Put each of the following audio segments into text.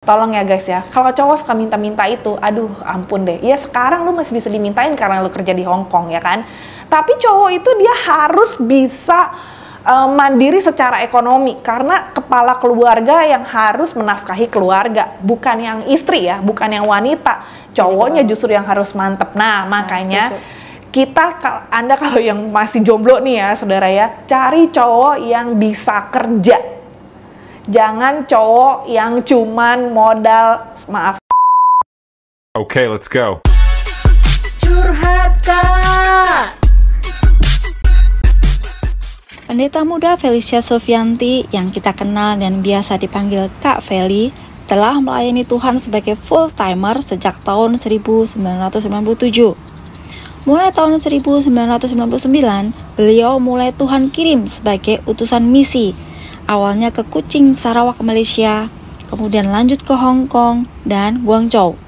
Tolong ya guys ya, kalau cowok suka minta-minta itu, aduh ampun deh. Ya sekarang lu masih bisa dimintain karena lu kerja di Hong Kong ya kan. Tapi cowok itu dia harus bisa mandiri secara ekonomi. Karena kepala keluarga yang harus menafkahi keluarga. Bukan yang istri ya, bukan yang wanita. Cowoknya justru yang harus mantep. Nah makanya Anda kalau yang masih jomblo nih ya saudara ya, cari cowok yang bisa kerja. Jangan cowok yang cuman modal, maaf. Okay, let's go. Curhat Kak. Pendeta muda Felicia Sofianti yang kita kenal dan biasa dipanggil Kak Feli telah melayani Tuhan sebagai full-timer sejak tahun 1997. Mulai tahun 1999, beliau mulai Tuhan kirim sebagai utusan misi. Awalnya ke Kuching, Sarawak, Malaysia, kemudian lanjut ke Hong Kong dan Guangzhou.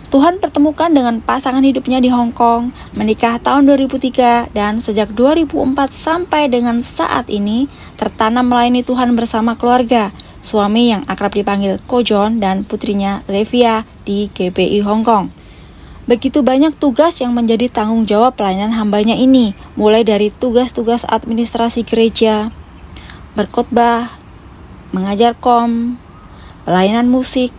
Tuhan pertemukan dengan pasangan hidupnya di Hong Kong, menikah tahun 2003, dan sejak 2004 sampai dengan saat ini tertanam melayani Tuhan bersama keluarga, suami yang akrab dipanggil Ko John dan putrinya Levia di GBI Hong Kong. Begitu banyak tugas yang menjadi tanggung jawab pelayanan hambanya ini, mulai dari tugas-tugas administrasi gereja, berkhotbah, mengajar pelayanan musik,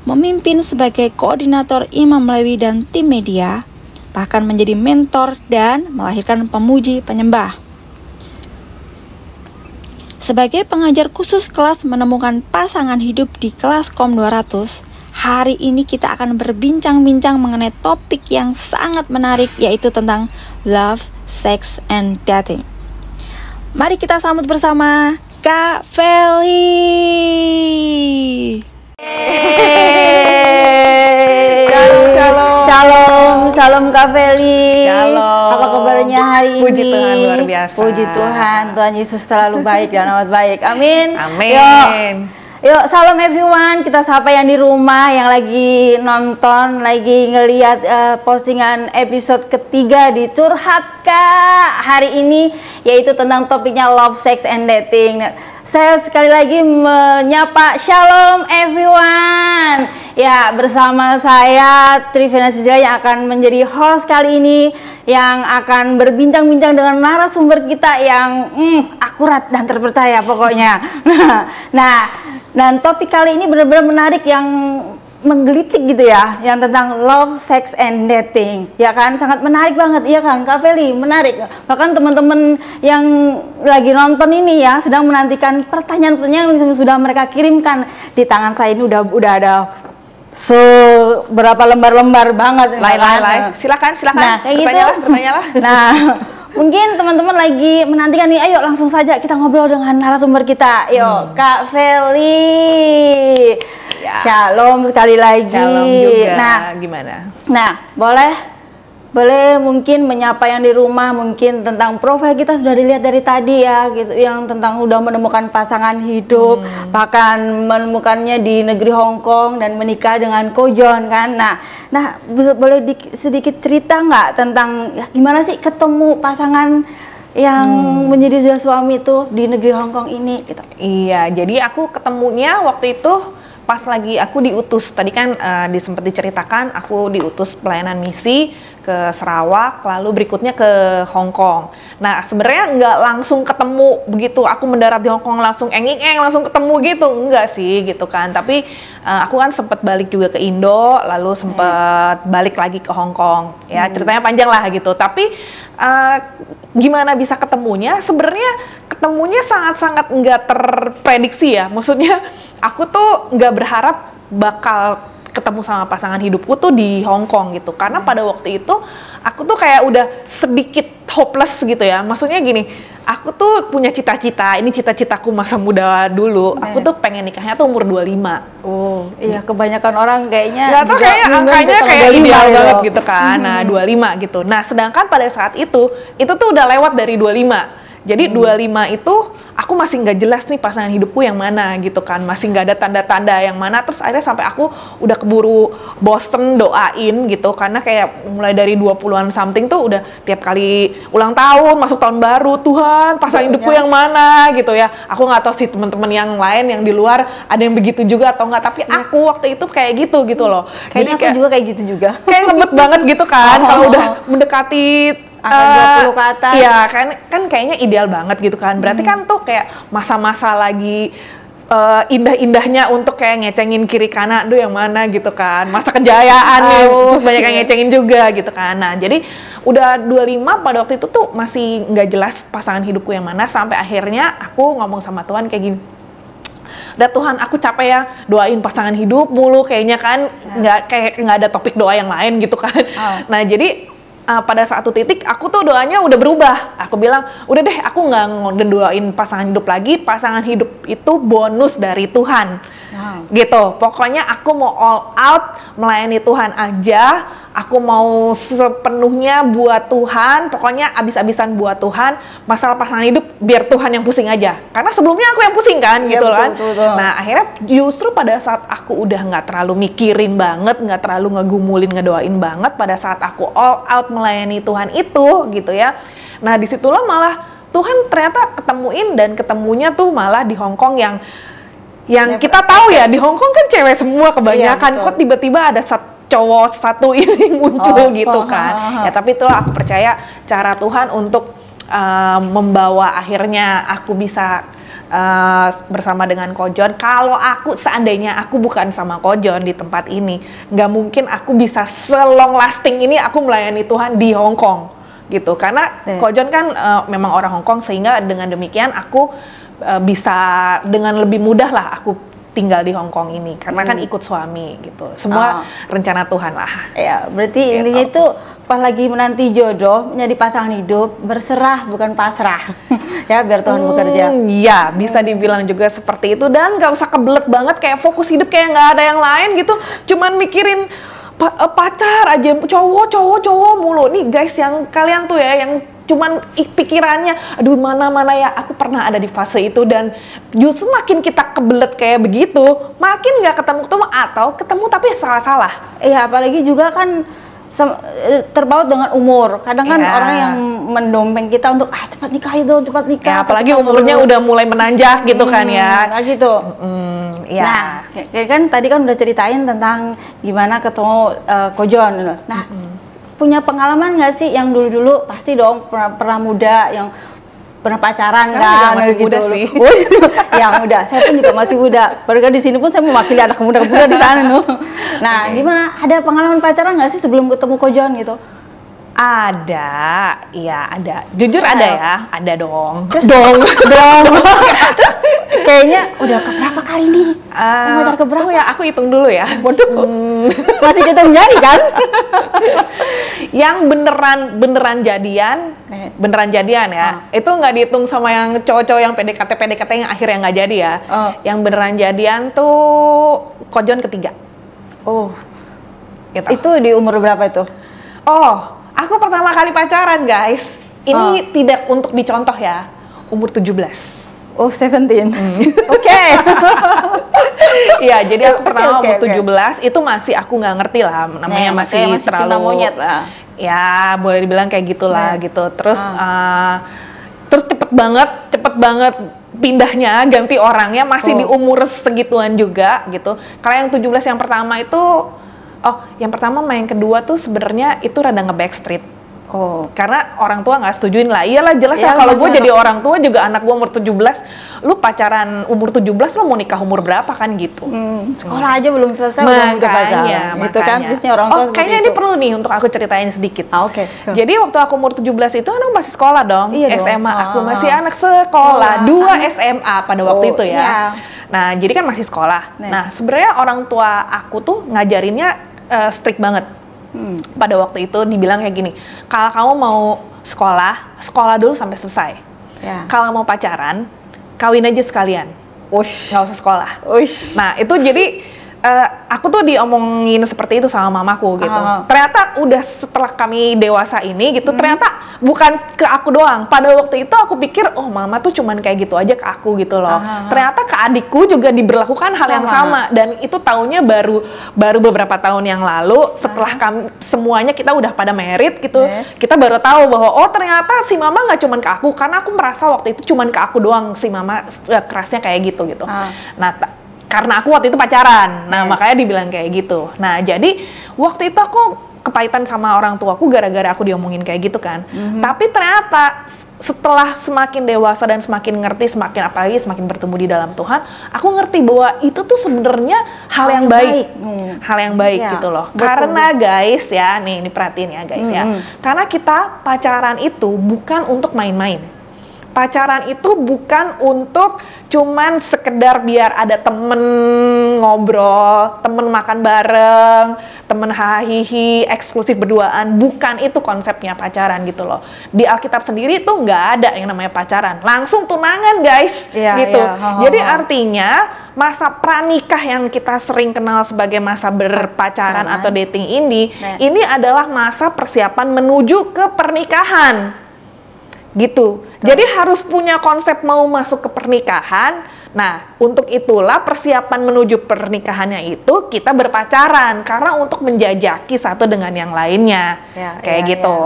memimpin sebagai koordinator Imam Lewi dan tim media, bahkan menjadi mentor dan melahirkan pemuji penyembah. Sebagai pengajar khusus kelas menemukan pasangan hidup di kelas KOM 200, hari ini kita akan berbincang-bincang mengenai topik yang sangat menarik, yaitu tentang love, sex, and dating. Mari kita sambut bersama Kak Feli. Shalom Kak Feli. Shalom. Apa kabarnya hari ini? Puji Tuhan luar biasa. Puji Tuhan, Tuhan Yesus selalu baik dan amat baik. Amin. Amin. Yuk, salam everyone. Kita sapa yang di rumah, yang lagi nonton, lagi ngelihat postingan episode ketiga di Curhat Kak hari ini, yaitu tentang topiknya love, sex, and dating. Saya sekali lagi menyapa shalom everyone. Ya, bersama saya Trivena Sujaya yang akan menjadi host kali ini, yang akan berbincang-bincang dengan narasumber kita yang akurat dan terpercaya pokoknya. Nah, dan topik kali ini benar-benar menarik, yang menggelitik gitu ya, yang tentang love, sex, and dating. Ya kan, sangat menarik banget, iya kan Kak Feli, menarik. Bahkan teman-teman yang lagi nonton ini ya sedang menantikan pertanyaan-pertanyaan yang sudah mereka kirimkan. Di tangan saya ini udah ada seberapa lembar-lembar banget. Silakan. Nah, kayak bertanyalah. Nah, mungkin teman-teman lagi menantikan nih, ayo langsung saja kita ngobrol dengan narasumber kita. Yuk, Kak Feli. Ya. Shalom sekali lagi. Shalom juga. Nah, gimana? Nah, boleh mungkin menyapa yang di rumah, mungkin tentang profil kita sudah dilihat dari tadi ya, gitu, yang tentang udah menemukan pasangan hidup, bahkan menemukannya di negeri Hong Kong dan menikah dengan Ko John kan. Nah, boleh sedikit cerita nggak tentang ya, gimana sih ketemu pasangan yang menjadi suami itu di negeri Hong Kong ini gitu. Iya, jadi aku ketemunya waktu itu pas lagi aku diutus. Tadi kan sempat diceritakan aku diutus pelayanan misi ke Sarawak, lalu berikutnya ke Hong Kong. Nah, sebenarnya nggak langsung ketemu begitu aku mendarat di Hong Kong langsung langsung ketemu gitu, enggak sih gitu kan. Tapi aku kan sempat balik juga ke Indo, lalu sempat balik lagi ke Hong Kong. Ya, ceritanya panjang lah gitu. Tapi gimana bisa ketemunya? Sebenarnya ketemunya sangat-sangat nggak terprediksi ya. Maksudnya aku tuh nggak berharap bakal ketemu sama pasangan hidupku tuh di Hong Kong gitu. Karena pada waktu itu aku tuh kayak udah sedikit hopeless gitu ya. Maksudnya gini, aku tuh punya cita-cita, ini cita-citaku masa muda dulu. Aku tuh pengen nikahnya tuh umur 25. Oh, iya, kebanyakan orang kayaknya nggak tahu, kayak angkanya kayak ideal banget gitu kan. Nah, 25 gitu. Nah, sedangkan pada saat itu tuh udah lewat dari 25. Jadi 25 itu aku masih nggak jelas nih pasangan hidupku yang mana gitu kan. Masih nggak ada tanda-tanda yang mana. Terus akhirnya sampai aku udah keburu bosen doain gitu. Karena kayak mulai dari 20-an something tuh udah tiap kali ulang tahun, masuk tahun baru, Tuhan pasangan hidupku yang mana gitu ya. Aku nggak tahu sih teman-teman yang lain yang di luar ada yang begitu juga atau nggak. Tapi aku waktu itu kayak gitu loh. Kayaknya aku juga kayak gitu juga. Kayak ngebet banget gitu kan. Kalau udah mendekati angka 20 ke atas. Iya, kan kayaknya ideal banget gitu kan. Berarti kan tuh kayak masa-masa lagi indah-indahnya untuk kayak ngecengin kiri kanan, aduh yang mana gitu kan. Masa kejayaan nih, terus banyak yang ngecengin juga gitu kan. Nah, jadi udah 25 pada waktu itu tuh masih nggak jelas pasangan hidupku yang mana. Sampai akhirnya aku ngomong sama Tuhan kayak gini, udah Tuhan, aku capek ya doain pasangan hidup mulu kayaknya kan. Nggak ada topik doa yang lain gitu kan. Nah, jadi pada satu titik aku tuh doanya udah berubah. Aku bilang, udah deh aku nggak doain pasangan hidup lagi. Pasangan hidup itu bonus dari Tuhan. Gitu. Pokoknya aku mau all out melayani Tuhan aja. Aku mau sepenuhnya buat Tuhan. Pokoknya abis-abisan buat Tuhan. Masalah pasangan hidup biar Tuhan yang pusing aja. Karena sebelumnya aku yang pusing kan, gitu kan. Betul. Nah akhirnya justru pada saat aku udah nggak terlalu mikirin banget, nggak terlalu ngegumulin, ngedoain banget, pada saat aku all out melayani Tuhan itu, gitu ya. Nah disitulah malah Tuhan ternyata ketemuin, dan ketemunya tuh malah di Hong Kong yang kita tahu ya, di Hong Kong kan cewek semua kebanyakan. Kok tiba-tiba ada cowok satu ini muncul gitu kan. Ya tapi itulah aku percaya cara Tuhan untuk membawa akhirnya aku bisa bersama dengan Ko Jon. Kalau aku seandainya aku bukan sama Ko Jon di tempat ini, nggak mungkin aku bisa selong lasting ini aku melayani Tuhan di Hong Kong gitu. Karena Ko Jon kan memang orang Hong Kong, sehingga dengan demikian aku bisa dengan lebih mudah lah aku tinggal di Hong Kong ini, karena kan ikut suami gitu. Semua rencana Tuhan lah. Ya, berarti gitu. Intinya itu pas lagi menanti jodoh, menjadi pasangan hidup, berserah bukan pasrah. Ya, biar Tuhan bekerja. Iya, bisa dibilang juga seperti itu. Dan nggak usah kebelet banget, kayak fokus hidup kayak nggak ada yang lain gitu. Cuman mikirin pacar aja, cowok mulu. Nih guys, yang kalian tuh ya, yang cuman pikirannya, aduh mana ya, aku pernah ada di fase itu. Dan justru makin kita kebelet kayak begitu, makin nggak ketemu atau ketemu tapi salah-salah. Iya, apalagi juga kan terbaut dengan umur. Kadang kan orang yang mendompeng kita untuk cepat nikah itu, cepat nikah. Ya, apalagi umurnya udah mulai menanjak gitu kan ya. Nah gitu. Ya. Nah, kan tadi kan udah ceritain tentang gimana ketemu Ko Jon. Nah, punya pengalaman nggak sih yang dulu-dulu? Pasti dong pernah muda, yang pernah pacaran. Sekarang kan juga masih gitu. muda sih. Ya muda, saya pun juga masih muda. Padahal di sini pun saya mewakili anak muda-muda di sana loh. Nah, gimana? Ada pengalaman pacaran nggak sih sebelum ketemu Ko Jon gitu? Ada, iya ada. Jujur ada ya, ada dong. Dong. Kayaknya udah keberapa kali nih? Pacar keberapa? Ya, aku hitung dulu ya. Waduh, masih hitung jari kan? Yang beneran jadian ya. Itu nggak dihitung sama yang cowok-cowok yang PDKT yang akhirnya nggak jadi ya. Yang beneran jadian tuh Ko Jon ketiga. Oh, gitu. Itu di umur berapa itu? Aku pertama kali pacaran guys. Ini tidak untuk dicontoh ya. Umur 17. Oh, 17. Oke. Iya, jadi aku pertama umur 17 itu masih aku nggak ngerti lah, namanya masih terlalu cinta monyet lah. Ya, boleh dibilang kayak gitulah gitu. Terus cepet banget pindahnya, ganti orangnya masih di umur segituan juga gitu. Kalau yang 17 yang pertama itu yang pertama sama yang kedua tuh sebenarnya itu rada nge-backstreet. Karena orang tua nggak setujuin lah. Iyalah jelas ya, kalau gue jadi orang tua juga, anak gue umur 17, lu pacaran umur 17 lu mau nikah umur berapa kan gitu. Sekolah aja belum selesai udah pacaran. Gitu kan biasanya orang tua kayaknya ini perlu nih untuk aku ceritain sedikit. Oke. Jadi waktu aku umur 17 itu aku masih sekolah dong. Iya SMA aku masih anak sekolah, 2 SMA pada waktu itu ya. Iya. Nah, jadi kan masih sekolah. Nah, sebenarnya orang tua aku tuh ngajarinnya strict banget. Pada waktu itu dibilang kayak gini, kalau kamu mau sekolah dulu sampai selesai. Kalau mau pacaran, kawin aja sekalian. Nggak usah sekolah. Nah, itu jadi aku tuh diomongin seperti itu sama mamaku gitu. Ternyata udah setelah kami dewasa ini gitu, ternyata bukan ke aku doang. Pada waktu itu aku pikir, oh mama tuh cuman kayak gitu aja ke aku gitu loh. Ternyata ke adikku juga diberlakukan hal yang sama. Dan itu taunya baru beberapa tahun yang lalu, setelah kami semuanya kita udah pada merit gitu, kita baru tahu bahwa oh ternyata si mama nggak cuman ke aku, karena aku merasa waktu itu cuman ke aku doang si mama kerasnya kayak gitu. Nah karena aku waktu itu pacaran, nah makanya dibilang kayak gitu. Nah jadi waktu itu aku kepahitan sama orang tuaku gara-gara aku diomongin kayak gitu kan. Tapi ternyata setelah semakin dewasa dan semakin ngerti, apalagi semakin bertumbuh di dalam Tuhan, aku ngerti bahwa itu tuh sebenarnya hal yang baik. Hal yang baik gitu loh. Betul. Karena guys ya, nih perhatiin ya guys ya. Karena kita pacaran itu bukan untuk main-main. Pacaran itu bukan untuk cuman sekedar biar ada temen ngobrol, temen makan bareng, temen hahihi, eksklusif berduaan. Bukan itu konsepnya pacaran gitu loh. Di Alkitab sendiri tuh nggak ada yang namanya pacaran. Langsung tunangan guys, gitu. Jadi artinya masa pranikah yang kita sering kenal sebagai masa berpacaran atau dating ini adalah masa persiapan menuju ke pernikahan. Gitu. Jadi harus punya konsep mau masuk ke pernikahan. Nah, untuk itulah persiapan menuju pernikahannya itu kita berpacaran karena untuk menjajaki satu dengan yang lainnya. Kayak gitu.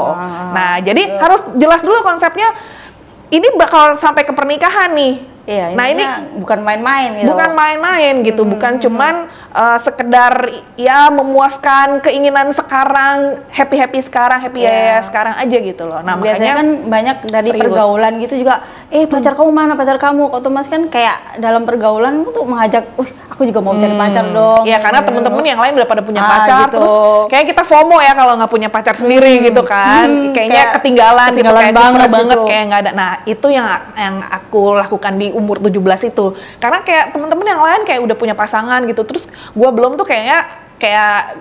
Nah, jadi harus jelas dulu konsepnya. Ini bakal sampai ke pernikahan nih. Nah, ini bukan main-main gitu. Bukan main-main gitu, bukan cuman sekedar ya memuaskan keinginan sekarang, happy sekarang, sekarang aja gitu loh. Nah, biasanya makanya kan banyak dari pergaulan gitu juga, pacar kamu mana, pacar kamu, otomatis kan kayak dalam pergaulan tuh mengajak, aku juga mau cari pacar dong. Iya, karena temen-temen yang lain udah pada punya pacar, gitu. terus kayak kita FOMO ya kalau nggak punya pacar sendiri gitu kan, kayaknya ketinggalan gitu, kayak banget gitu. Kayak nggak ada. Nah, itu yang aku lakukan di umur 17 itu, karena kayak temen-temen yang lain kayak udah punya pasangan gitu, terus gue belum tuh kayak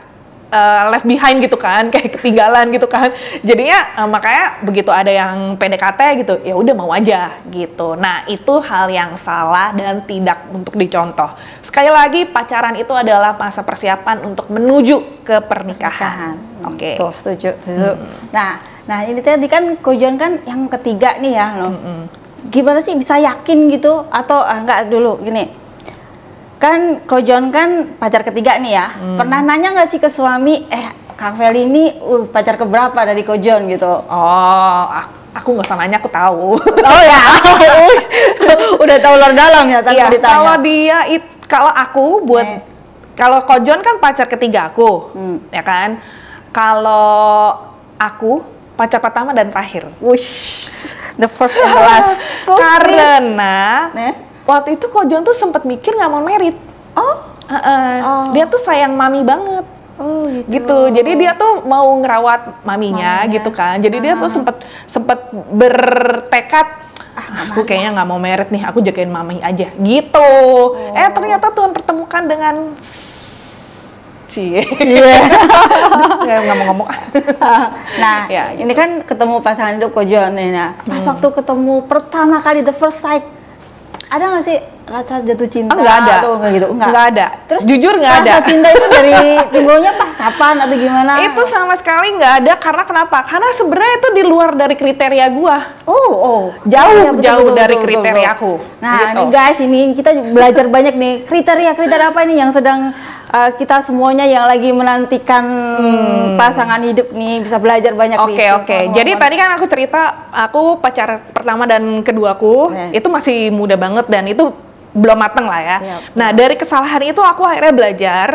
left behind gitu kan, kayak ketinggalan gitu kan. Jadinya makanya begitu ada yang PDKT gitu, ya udah mau aja gitu. Nah, itu hal yang salah dan tidak untuk dicontoh. Sekali lagi, pacaran itu adalah masa persiapan untuk menuju ke pernikahan. Oke. Tuh, setuju. Nah ini tadi kan Kojon kan yang ketiga nih ya, loh. Gimana sih bisa yakin gitu? Atau enggak dulu gini, kan Kojon kan pacar ketiga nih ya, pernah nanya nggak sih ke suami, Kang Feli ini pacar keberapa dari Kojon gitu? Oh, aku nggak usah nanya, aku tahu. Oh ya, udah tahu luar dalam ya tanpa ditanya. Kalau aku kalau Kojon kan pacar ketiga aku, ya kan? Kalau aku pacar pertama dan terakhir. The first and the last. Karena waktu itu Kojon tuh sempat mikir nggak mau merit. Dia tuh sayang mami banget. Gitu. Jadi dia tuh mau ngerawat maminya gitu kan. Jadi dia tuh sempet bertekad, aku kayaknya nggak mau merit nih, aku jagain mami aja gitu. Ternyata Tuhan pertemukan dengan nggak mau ngomong. Nah, ini kan ketemu pasangan hidup Kojon nih. Nah, pas waktu ketemu pertama kali, the first sight, ada nggak sih rasa jatuh cinta? Nggak ada. Atau gitu? Nggak ada. Terus jujur nggak ada. Rasa cinta itu dari timbulnya pas kapan atau gimana? Itu sama sekali nggak ada. Karena kenapa? Karena sebenarnya itu di luar dari kriteria gua. Jauh dari kriteria aku. Nah, gitu. Nih guys, ini kita belajar banyak nih kriteria apa ini yang sedang kita semuanya yang lagi menantikan pasangan hidup nih bisa belajar banyak. Oke. Jadi tadi kan aku cerita, aku pacar pertama dan keduaku itu masih muda banget dan itu belum mateng lah ya. Nah, dari kesalahan itu aku akhirnya belajar.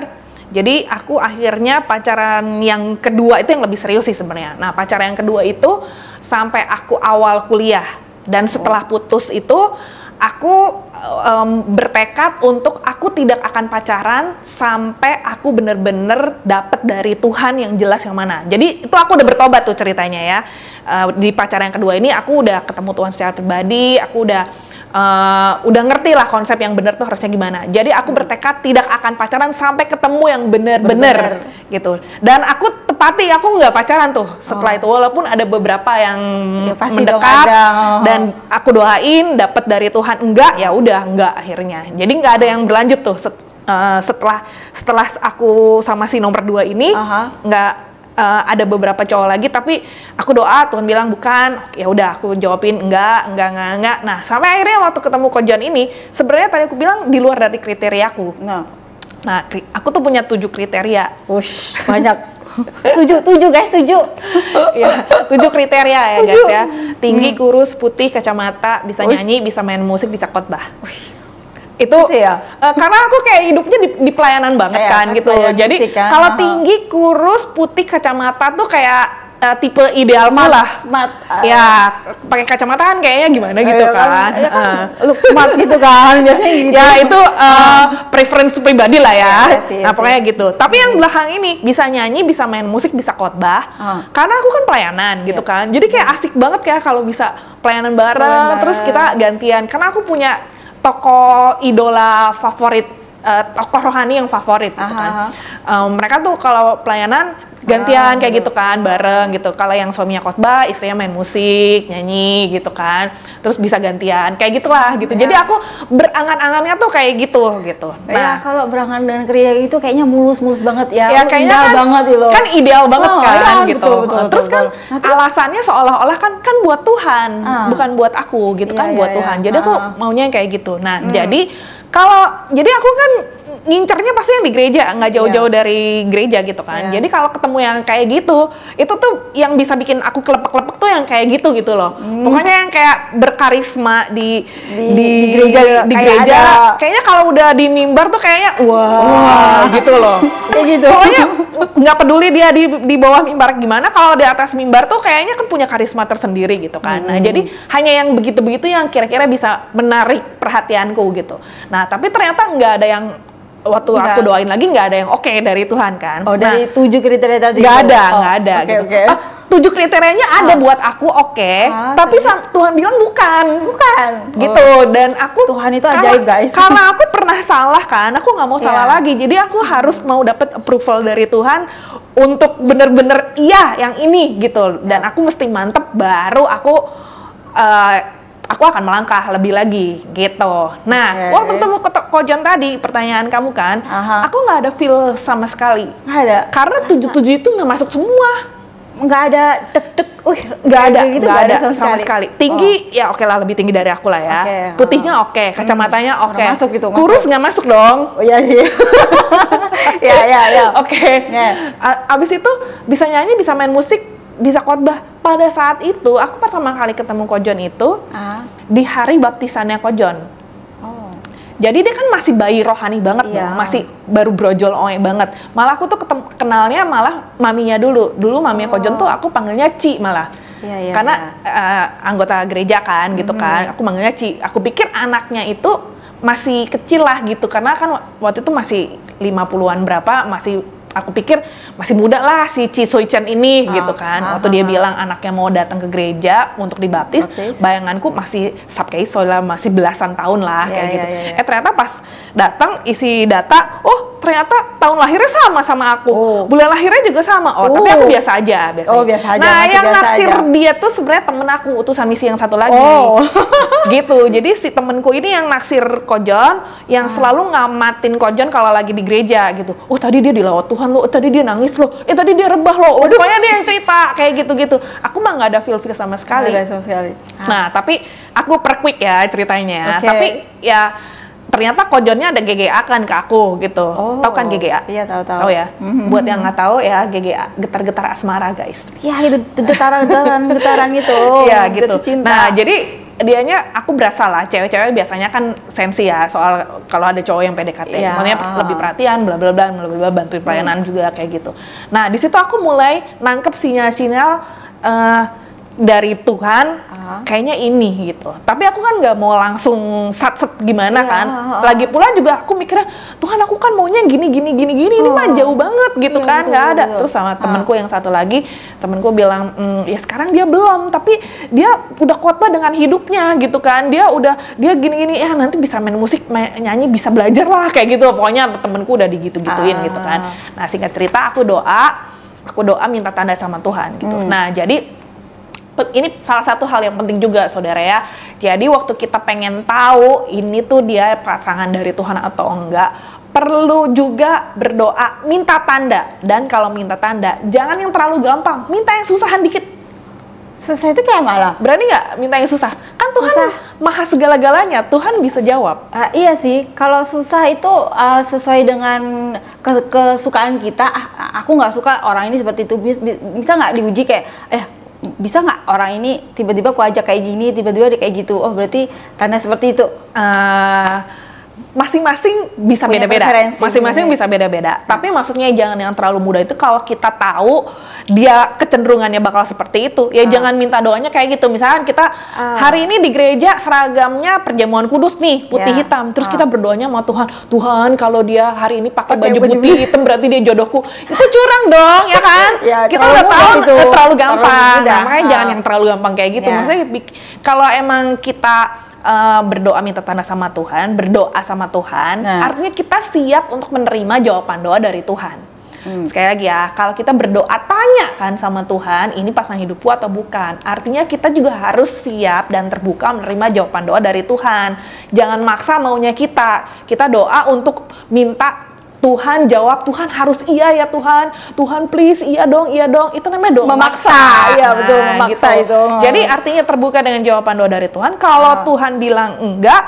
Jadi aku akhirnya pacaran yang kedua itu yang lebih serius sih sebenarnya. Nah, pacaran yang kedua itu sampai aku awal kuliah, dan setelah putus itu aku bertekad untuk aku tidak akan pacaran sampai aku bener-bener dapet dari Tuhan yang jelas yang mana. Jadi itu aku udah bertobat tuh ceritanya ya. Di pacaran yang kedua ini aku udah ketemu Tuhan secara pribadi, aku udah ngerti lah konsep yang benar tuh harusnya gimana. Jadi aku bertekad tidak akan pacaran sampai ketemu yang benar-benar gitu. Dan aku tepati, aku nggak pacaran tuh setelah itu, walaupun ada beberapa yang mendekat dan aku doain dapat dari Tuhan, enggak, ya udah enggak akhirnya. Jadi nggak ada yang berlanjut tuh setelah aku sama si nomor 2 ini, nggak ada beberapa cowok lagi, tapi aku doa Tuhan bilang bukan, ya udah aku jawabin enggak. Nah sampai akhirnya waktu ketemu Kojon ini, sebenarnya tadi aku bilang di luar dari kriteriaku. Nah aku tuh punya 7 kriteria. Ush, banyak. 7 guys, 7. Ya, 7 kriteria ya guys ya. Tinggi, kurus, putih, kacamata, bisa nyanyi, bisa main musik, bisa khotbah. Itu ya? Karena aku kayak hidupnya di pelayanan banget kan gitu. Jadi kalau tinggi, kurus, putih, kacamata tuh kayak tipe idealku lah. Smart. Ya, pakai kacamata kan kayaknya gimana gitu kan. Look smart gitu kan biasanya gitu. Ya itu preference pribadi lah ya. Nah pokoknya gitu. Tapi yang belakang ini bisa nyanyi, bisa main musik, bisa khotbah. Karena aku kan pelayanan gitu kan. Jadi kayak asik banget ya kalau bisa pelayanan bareng. Terus kita gantian. Karena aku punya tokoh idola favorit, tokoh rohani yang favorit gitu kan. Mereka tuh kalau pelayanan gantian kayak gitu kan, bareng gitu. Kalau yang suaminya khotbah, istrinya main musik, nyanyi gitu kan. Terus bisa gantian, kayak gitulah gitu. Jadi aku berangan-angannya tuh kayak gitu. Nah, kalau berangan dengan kriya itu kayaknya mulus-mulus banget ya. Ya kayaknya kan, banget gitu. Kan ideal banget kan gitu. Betul, terus kan alasannya seolah-olah kan buat Tuhan, bukan buat aku gitu kan, buat Tuhan. Jadi aku maunya yang kayak gitu. Nah, jadi aku kan ngincernya pasti yang di gereja, nggak jauh-jauh dari gereja gitu kan. Jadi kalau ketemu yang kayak gitu, itu tuh yang bisa bikin aku kelepek-kelepek tuh yang kayak gitu loh. Pokoknya yang kayak berkarisma di gereja, kayaknya kalau udah di mimbar tuh kayaknya wah gitu loh. Kayak gitu. Pokoknya nggak peduli dia di bawah mimbar gimana, kalau di atas mimbar tuh kayaknya kan punya karisma tersendiri gitu kan. Nah jadi hanya yang begitu-begitu yang kira-kira bisa menarik perhatianku gitu. Nah tapi ternyata nggak ada yang waktu aku doain lagi nggak ada yang oke dari Tuhan kan. Dari 7 kriteria tadi? Nggak ada gitu. 7 kriterianya ada buat aku tapi Tuhan bilang bukan gitu. Dan aku Tuhan itu ajaib guys. Karena aku pernah salah kan, aku nggak mau salah lagi. Jadi aku harus mau dapat approval dari Tuhan untuk bener-bener yang ini gitu. Dan aku mesti mantep baru aku akan melangkah lebih lagi gitu. Nah, waktu ketemu Kojon tadi, pertanyaan kamu kan, aku nggak ada feel sama sekali. Nggak ada. Karena 7 itu nggak masuk semua. Nggak ada tek-tek, nggak ada, gitu, nggak ada sama sekali. Tinggi ya oke lah, lebih tinggi dari aku lah ya. Putihnya oke, kacamatanya oke. Masuk gitu. Kurus nggak masuk dong. Oh iya. Ya. Oke. Abis itu bisa nyanyi, bisa main musik, bisa khotbah. Pada saat itu aku pertama kali ketemu Kojon itu di hari baptisannya Kojon. Jadi dia kan masih bayi rohani banget dong, masih baru brojol banget. Malah aku tuh kenalnya malah maminya dulu. Dulu maminya Kojon tuh aku panggilnya Ci malah. Karena anggota gereja kan gitu kan. Aku manggilnya Ci. Aku pikir anaknya itu masih kecil lah gitu, karena kan waktu itu masih 50-an berapa, aku pikir masih muda lah si Ci Soichan ini gitu kan. Waktu dia bilang anaknya mau datang ke gereja untuk dibaptis, bayanganku masih Sabkeiso lah, masih belasan tahun lah kayak gitu. Ternyata pas datang isi data, ternyata tahun lahirnya sama aku. Bulan lahirnya juga sama. Tapi aku biasa aja biasanya. Biasa aja. Nah, yang naksir dia tuh sebenarnya temen aku, utusan misi yang satu lagi. Gitu. Jadi si temenku ini yang naksir Kojon, yang selalu ngamatin Kojon kalau lagi di gereja gitu. Tadi dia dilawat Tuhan lo, tadi dia nangis lo, tadi dia rebah lo. Pokoknya dia yang cerita kayak gitu-gitu. Aku mah nggak ada feel sama sekali. Nggak ada sama sekali. Nah, tapi aku perquick ya ceritanya. Tapi ya ternyata Kojonnya ada GGA kan ke aku gitu. Tahu kan GGA? Iya, tahu. Tahu ya? Buat yang nggak tahu ya, GGA, getar-getar asmara guys. Ya itu getaran gitu. Iya gitu. Nah, jadi dianya aku berasa lah, cewek-cewek biasanya kan sensi ya soal kalau ada cowok yang PDKT, maksudnya lebih perhatian, bla bla bla, bantuin pelayanan juga kayak gitu. Nah, di situ aku mulai nangkep sinyal-sinyal dari Tuhan, kayaknya ini gitu. Tapi aku kan nggak mau langsung sat-set gimana kan. Lagi pula juga aku mikirnya, Tuhan aku kan maunya gini, ini mah jauh banget gitu kan, nggak ada. Terus sama temenku yang satu lagi, temenku bilang, ya sekarang dia belum, tapi dia udah khotbah dengan hidupnya gitu kan. Dia gini-gini, ya nanti bisa main musik, nyanyi, bisa belajar lah kayak gitu. Pokoknya temenku udah digitu-gituin gitu kan. Nah, singkat cerita aku doa minta tanda sama Tuhan gitu. Nah, jadi ini salah satu hal yang penting juga saudara ya. Jadi waktu kita pengen tahu ini tuh dia pasangan dari Tuhan atau enggak, perlu juga berdoa, minta tanda. Dan kalau minta tanda, jangan yang terlalu gampang, minta yang susahan dikit. Susah itu kayak malah. Berani nggak minta yang susah? Kan Tuhan Susah. maha segala-galanya, Tuhan bisa jawab. Iya sih, kalau susah itu sesuai dengan kesukaan kita. Aku nggak suka orang ini seperti itu. Bisa nggak diuji kayak, bisa nggak orang ini tiba-tiba aku ajak kayak gini, tiba-tiba dia kayak gitu. Oh berarti tanda seperti itu. Masing-masing bisa Punya beda-beda. preferensi Masing-masing sebenarnya. bisa beda-beda. Tapi maksudnya jangan yang terlalu mudah itu kalau kita tahu dia kecenderungannya bakal seperti itu. Ya jangan minta doanya kayak gitu. Misalkan kita hari ini di gereja seragamnya perjamuan kudus nih, putih Ya. hitam. Terus kita berdoanya sama Tuhan, Tuhan kalau dia hari ini pakai Pakai baju baju putih hitam berarti dia jodohku. Itu curang dong, ya kan? Ya, Kita terlalu udah mudah tahu itu. terlalu gampang. Terlalu mudah. Nah, makanya jangan yang terlalu gampang kayak gitu. Ya. Maksudnya kalau emang kita berdoa minta tanda sama Tuhan, berdoa sama Tuhan, Nah. artinya kita siap untuk menerima jawaban doa dari Tuhan. Sekali lagi ya, kalau kita berdoa tanya kan sama Tuhan, ini pasangan hidupku atau bukan, artinya kita juga harus siap dan terbuka menerima jawaban doa dari Tuhan. Jangan maksa maunya kita doa untuk minta Tuhan jawab, Tuhan harus iya ya Tuhan, Tuhan please iya dong, itu namanya doa Memaksa, iya betul, memaksa itu. Jadi artinya terbuka dengan jawaban doa dari Tuhan. Kalau Tuhan bilang enggak,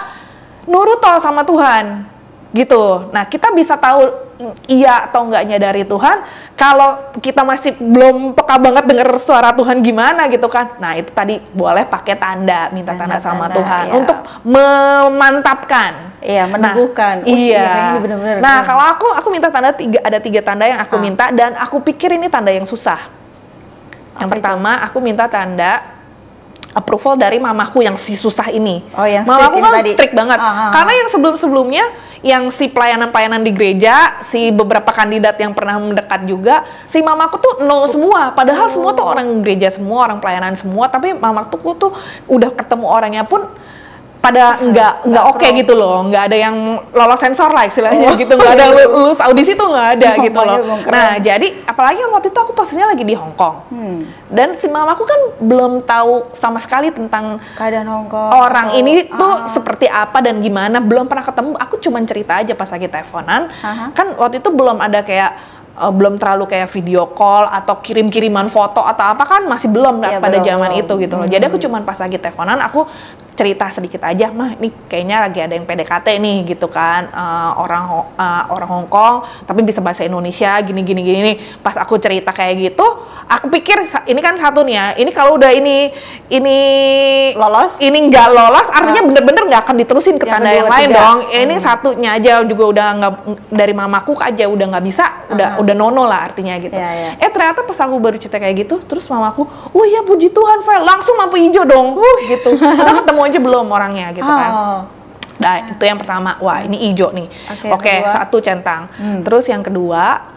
nurut toh sama Tuhan, gitu. Nah kita bisa tahu iya atau enggaknya dari Tuhan kalau kita masih belum peka banget dengar suara Tuhan gimana gitu kan. Nah itu tadi boleh pakai tanda, minta tanda sama Tanda-tanda, Tuhan ya. untuk memantapkan. Iya, meneguhkan. Nah, Oh, iya. ini benar-benar. Nah, kalau aku minta tanda ada tiga tanda yang aku minta dan aku pikir ini tanda yang susah. Yang Apa pertama, aku minta tanda approval dari mamaku yang si susah ini. Oh, yang strict mamaku ini kan tadi. strict banget. Karena yang sebelum-sebelumnya, yang si pelayanan-pelayanan di gereja, si beberapa kandidat yang pernah mendekat juga, si mamaku tuh no semua. Padahal semua tuh orang gereja semua, orang pelayanan semua, tapi mamaku tuh udah ketemu orangnya pun pada nggak oke gitu loh, nggak ada yang lolos sensor lah istilahnya gitu, nggak ada lulus audisi tuh nggak ada gitu loh. Nah jadi apalagi waktu itu aku posisinya lagi di Hong Kong dan si mamaku kan belum tahu sama sekali tentang keadaan Hongkong orang ini tuh seperti apa dan gimana, belum pernah ketemu. Aku cuman cerita aja pas lagi teleponan, kan waktu itu belum ada kayak belum terlalu kayak video call atau kirim-kiriman foto atau apa kan masih belum Iya, pada belum. zaman itu gitu loh. Jadi aku cuman pas lagi teleponan aku cerita sedikit aja, mah ini kayaknya lagi ada yang PDKT nih gitu kan, orang Hong Kong tapi bisa bahasa Indonesia gini. Pas aku cerita kayak gitu, aku pikir ini kan satu nih ya, ini kalau udah ini Lolos? ini nggak lolos artinya bener-bener nggak akan diterusin ke Yang tanda kedua, yang lain tiga. dong. Ini satunya aja juga udah nggak, dari mamaku aja udah nggak bisa, udah nono lah artinya gitu. Iya. Ternyata pas aku baru cerita kayak gitu, terus mamaku, oh iya puji Tuhan, Vel, langsung lampu hijau dong, gitu. Udah ketemu aja belum orangnya gitu kan. Nah itu yang pertama, wah ini hijau nih. Oke, yang kedua. Satu centang. Terus yang kedua,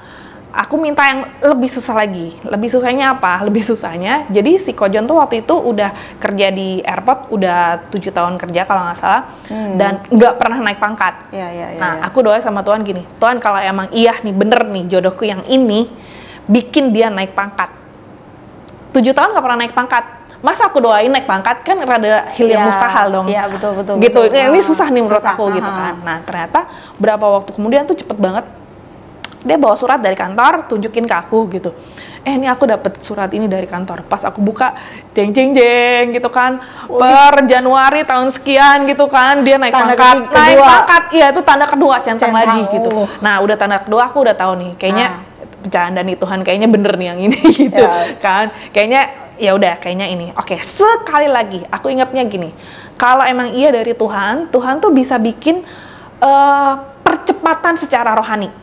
aku minta yang lebih susah lagi. Lebih susahnya apa? Lebih susahnya, jadi si Kojon tuh waktu itu udah kerja di airport, udah 7 tahun kerja kalau nggak salah, dan nggak pernah naik pangkat. Nah, aku doa sama Tuhan gini, Tuhan kalau emang iya nih, bener nih jodohku yang ini, bikin dia naik pangkat. 7 tahun nggak pernah naik pangkat. Masa aku doain naik pangkat, kan rada hil yang mustahil dong. Iya, betul. Gitu, betul. ini susah nih menurut Susah. aku gitu kan. Nah, ternyata berapa waktu kemudian tuh cepet banget, dia bawa surat dari kantor, tunjukin ke aku gitu. Ini aku dapet surat ini dari kantor. Pas aku buka, jeng gitu kan. Per Januari tahun sekian gitu kan, dia naik Tanda pangkat. kedua. Naik pangkat, iya itu tanda kedua, centang lagi gitu. Oh. Nah udah tanda kedua aku udah tahu nih, kayaknya bercanda nih Tuhan, kayaknya bener nih yang ini gitu kan. Kayaknya ya udah, kayaknya ini. Oke, sekali lagi aku ingatnya gini. Kalau emang iya dari Tuhan, Tuhan tuh bisa bikin percepatan secara rohani.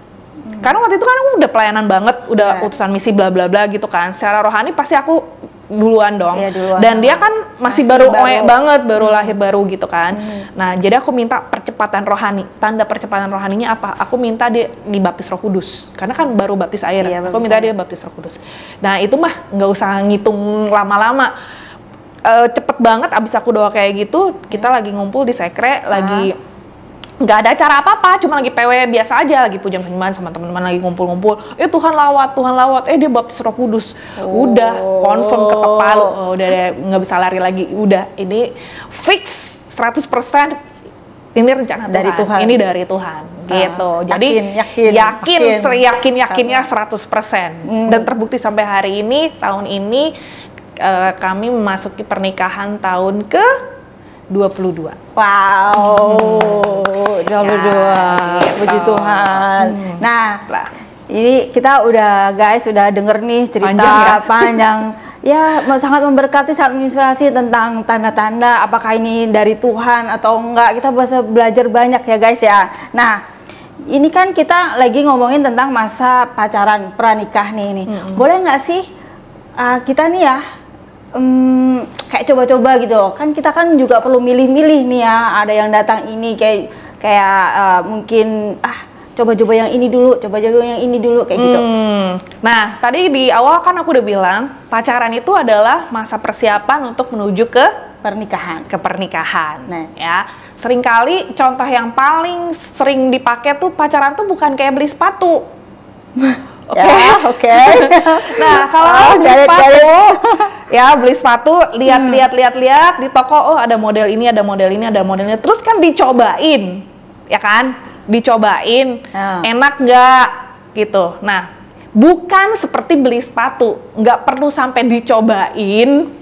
Karena waktu itu kan aku udah pelayanan banget, udah utusan misi bla bla bla gitu kan. Secara rohani pasti aku duluan dong. Iya, duluan. Dan dia kan masih baru banget, baru lahir baru gitu kan. Nah, jadi aku minta percepatan rohani. Tanda percepatan rohaninya apa? Aku minta dia dibaptis Roh Kudus. Karena kan baru baptis air. Iya, aku minta dia baptis Roh Kudus. Nah, itu mah nggak usah ngitung lama-lama. Cepet banget abis aku doa kayak gitu, kita lagi ngumpul di sekre, lagi nggak ada acara apa-apa, cuma lagi PW biasa aja, lagi puja-pujian sama teman-teman, lagi ngumpul-ngumpul. Tuhan lawat, dia baptis Roh Kudus. Udah confirm ketok udah deh, nggak bisa lari lagi. Udah, ini fix 100% ini rencana dari Tuhan. Ini dari Tuhan, gitu. Jadi yakin-yakinnya 100%. Dan terbukti sampai hari ini, tahun ini kami memasuki pernikahan tahun ke 22. Wow, 22. gitu. Puji Tuhan. Nah, ini kita udah denger nih cerita panjang ya, sangat memberkati, sangat menginspirasi tentang tanda-tanda apakah ini dari Tuhan atau enggak. Kita bisa belajar banyak ya guys ya. Nah, ini kan kita lagi ngomongin tentang masa pacaran pranikah nih ini. Boleh nggak sih kita nih ya kayak coba-coba gitu kan, kita kan juga perlu milih-milih nih ya, ada yang datang ini kayak mungkin coba-coba yang ini dulu, coba-coba yang ini dulu kayak gitu. Nah, tadi di awal kan aku udah bilang pacaran itu adalah masa persiapan untuk menuju ke pernikahan. Nah, ya seringkali contoh yang paling sering dipakai tuh pacaran tuh bukan kayak beli sepatu. Oke. Nah, kalau beli sepatu, ya beli sepatu, lihat di toko, oh ada model ini, ada model ini, ada model ini, terus kan dicobain, ya kan? Dicobain, enak nggak gitu. Nah, bukan seperti beli sepatu, nggak perlu sampai dicobain,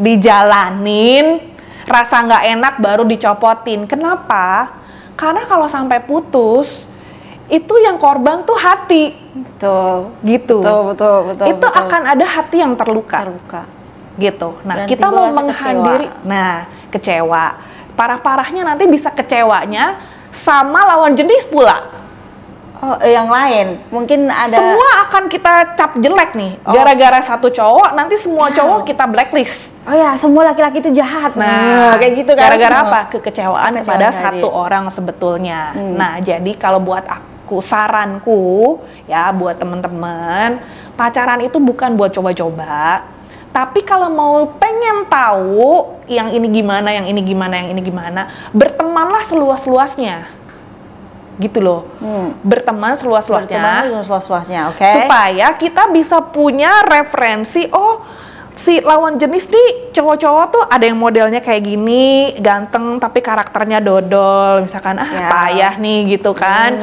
dijalanin, rasa nggak enak baru dicopotin. Kenapa? Karena kalau sampai putus, itu yang korban tuh hati. Betul. Gitu. Betul. Itu akan ada hati yang terluka. Gitu. Nah, kita mau menghadiri, kecewa. Parah-parahnya nanti bisa kecewanya sama lawan jenis pula. Oh, yang lain mungkin ada. Semua akan kita cap jelek nih. Gara-gara satu cowok, nanti semua cowok kita blacklist. Oh ya, semua laki-laki itu jahat. Nah, kayak gitu kan. Gara-gara apa? Kekecewaan pada satu orang sebetulnya. Nah, jadi kalau buat saranku ya buat temen-temen, pacaran itu bukan buat coba-coba. Tapi kalau mau pengen tahu yang ini gimana, yang ini gimana, bertemanlah seluas-luasnya. Gitu loh. Berteman seluas-luasnya. Oke. Supaya kita bisa punya referensi, si lawan jenis nih cowok-cowok tuh ada yang modelnya kayak gini, ganteng tapi karakternya dodol, misalkan payah nih gitu kan,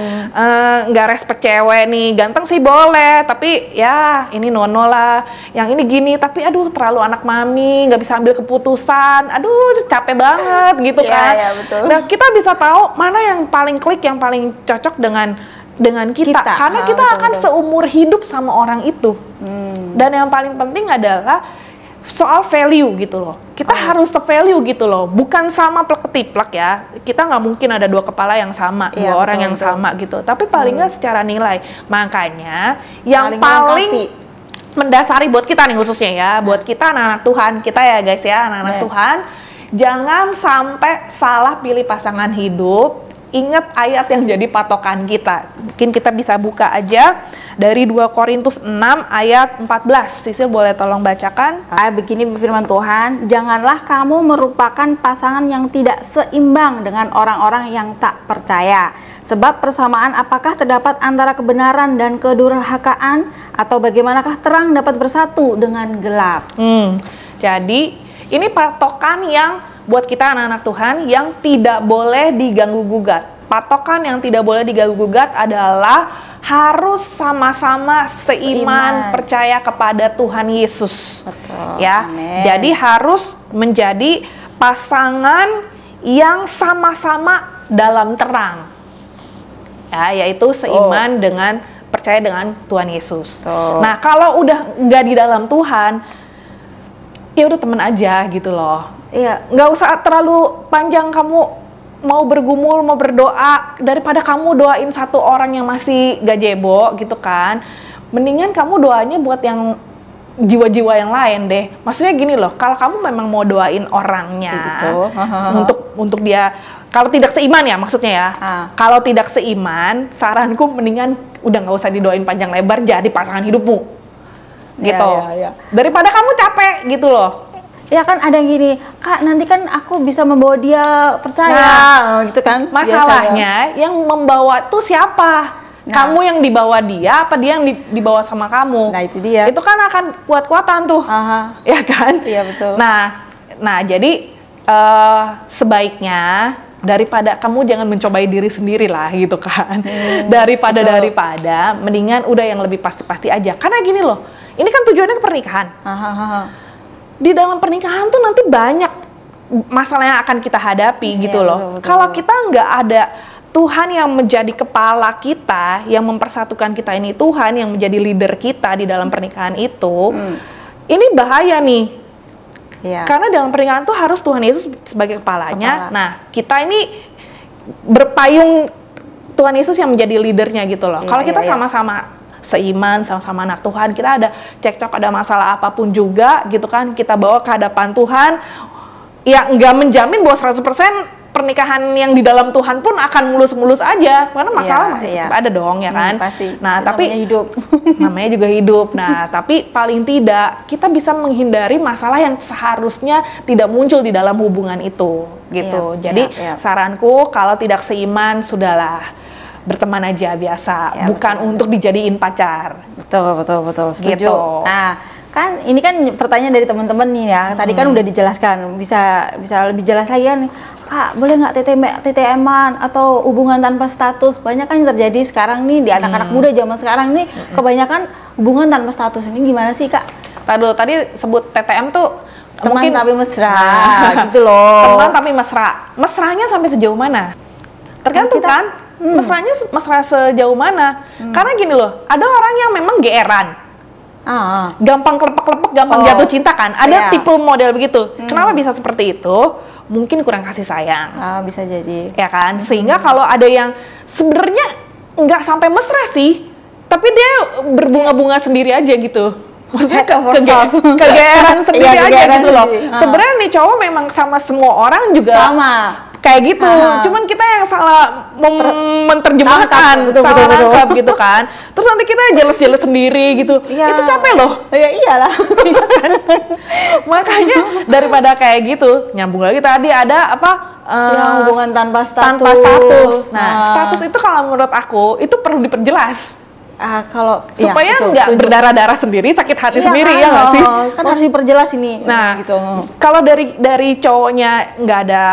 nggak respect cewek nih, ganteng sih boleh tapi ya ini nono lah, yang ini gini tapi aduh terlalu anak mami, nggak bisa ambil keputusan, aduh capek banget gitu kan. Betul. Nah, kita bisa tahu mana yang paling klik, yang paling cocok dengan kita. Karena kita akan seumur hidup sama orang itu. Dan yang paling penting adalah soal value gitu loh. Kita harus se-value gitu loh. Bukan sama plek-ketiplek ya. Kita nggak mungkin ada dua kepala yang sama, dua orang yang sama gitu. Tapi paling nggak secara nilai. Makanya yang paling mendasari buat kita nih khususnya ya, buat kita anak-anak Tuhan, kita ya guys ya, anak-anak Tuhan, jangan sampai salah pilih pasangan hidup. Ingat ayat yang jadi patokan kita. Mungkin kita bisa buka aja dari 2 Korintus 6 ayat 14. Sisil boleh tolong bacakan? Begini firman Tuhan, janganlah kamu merupakan pasangan yang tidak seimbang dengan orang-orang yang tak percaya. Sebab persamaan apakah terdapat antara kebenaran dan kedurhakaan, atau bagaimanakah terang dapat bersatu dengan gelap? Jadi ini patokan yang buat kita anak-anak Tuhan yang tidak boleh diganggu-gugat. Patokan yang tidak boleh diganggu-gugat adalah harus sama-sama seiman, percaya kepada Tuhan Yesus. Betul. Ya. Amen. Jadi harus menjadi pasangan yang sama-sama dalam terang. Ya, yaitu seiman dengan percaya dengan Tuhan Yesus. Nah, kalau udah nggak di dalam Tuhan, ya udah temen aja gitu loh. Iya, nggak usah terlalu panjang kamu mau bergumul, mau berdoa, daripada kamu doain satu orang yang masih gazebo gitu kan. Mendingan kamu doanya buat yang jiwa-jiwa yang lain deh. Maksudnya gini loh, kalau kamu memang mau doain orangnya untuk dia, kalau tidak seiman ya maksudnya ya. Kalau tidak seiman, saranku mendingan udah nggak usah didoain panjang lebar, jadi pasangan hidupmu. Gitu. Daripada kamu capek gitu loh. Ya kan ada yang gini, Kak nanti kan aku bisa membawa dia percaya, gitu kan. Masalahnya yang membawa tuh siapa? Kamu yang dibawa dia, apa dia yang dibawa sama kamu? Nah itu dia. Itu kan akan kuat-kuatan tuh, ya kan? Iya betul. Nah jadi sebaiknya daripada kamu jangan mencobai diri sendiri lah gitu kan. Daripada mendingan udah yang lebih pasti-pasti aja. Karena gini loh, ini kan tujuannya ke pernikahan. Di dalam pernikahan tuh nanti banyak masalah yang akan kita hadapi gitu loh. Kalau kita nggak ada Tuhan yang menjadi kepala kita, yang mempersatukan kita, ini Tuhan yang menjadi leader kita di dalam pernikahan itu, ini bahaya nih. Karena dalam pernikahan tuh harus Tuhan Yesus sebagai kepalanya. Nah, kita ini berpayung Tuhan Yesus yang menjadi leadernya gitu loh. Kalau kita sama-sama seiman, sama-sama anak Tuhan, kita ada cekcok, ada masalah apapun juga gitu kan, kita bawa ke hadapan Tuhan, ya nggak menjamin bahwa 100% pernikahan yang di dalam Tuhan pun akan mulus-mulus aja, karena masalah masih tetap ada dong ya kan. Pasti. Nah, tapi namanya hidup. namanya juga hidup. Nah, tapi paling tidak kita bisa menghindari masalah yang seharusnya tidak muncul di dalam hubungan itu gitu. Jadi saranku kalau tidak seiman sudahlah, berteman aja biasa, bukan untuk dijadiin pacar. Betul, setuju. Gitu. Nah, kan ini kan pertanyaan dari teman-teman nih ya. Tadi kan udah dijelaskan, bisa lebih jelas lagi kan, Kak, boleh nggak TTM-an atau hubungan tanpa status? Banyak kan yang terjadi sekarang nih di anak-anak muda zaman sekarang nih, kebanyakan hubungan tanpa status. Ini gimana sih, Kak? Tadi sebut TTM tuh teman mungkin tapi mesra, gitu loh. Teman tapi mesra. Mesranya sampai sejauh mana? Tergantung kan. Mesra sejauh mana? Karena gini loh, ada orang yang memang geeran, gampang kelepek-kelepek, gampang jatuh cinta kan. Ada tipe model begitu. Kenapa bisa seperti itu? Mungkin kurang kasih sayang. Bisa jadi. Ya kan? Sehingga kalau ada yang sebenarnya nggak sampai mesra sih, tapi dia berbunga-bunga sendiri aja gitu. Maksudnya kegeeran sendiri aja gitu loh. Sebenarnya nih cowok memang sama semua orang juga sama kayak gitu, cuman kita yang salah menerjemahkan, salah nangkap gitu kan. Terus nanti kita jealous sendiri gitu, itu capek loh. Ya iyalah. Makanya daripada kayak gitu, nyambung lagi tadi ada apa? Hubungan tanpa status. Tanpa status. Nah, status itu kalau menurut aku itu perlu diperjelas. Kalau supaya nggak berdarah-darah sendiri, sakit hati sendiri ya nggak sih? Kan harus diperjelas ini. Nah, gitu. Kalau dari cowoknya nggak ada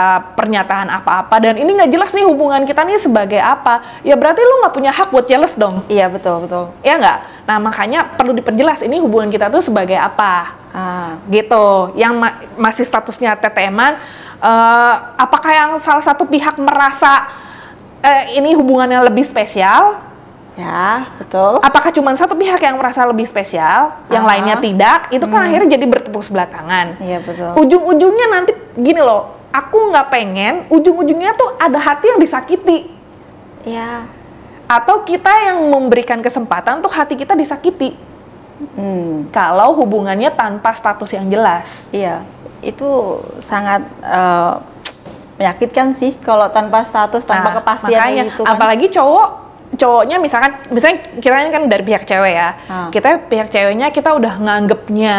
pernyataan apa-apa dan ini nggak jelas nih hubungan kita nih sebagai apa, ya berarti lu nggak punya hak buat jealous dong. Iya betul. Ya nggak? Nah makanya perlu diperjelas ini hubungan kita tuh sebagai apa, gitu. Yang masih statusnya TTM-an, apakah yang salah satu pihak merasa ini hubungannya lebih spesial? Ya, betul. Apakah cuma satu pihak yang merasa lebih spesial, yang lainnya tidak? Itu kan akhirnya jadi bertepuk sebelah tangan. Iya, betul. Ujung-ujungnya nanti gini loh, aku nggak pengen ujung-ujungnya tuh ada hati yang disakiti. Iya. Atau kita yang memberikan kesempatan untuk hati kita disakiti. Kalau hubungannya tanpa status yang jelas. Iya, itu sangat menyakitkan sih kalau tanpa status, tanpa kepastian makanya, gitu kan. Apalagi cowoknya misalnya kita ini kan dari pihak cewek ya, kita pihak ceweknya kita udah nganggepnya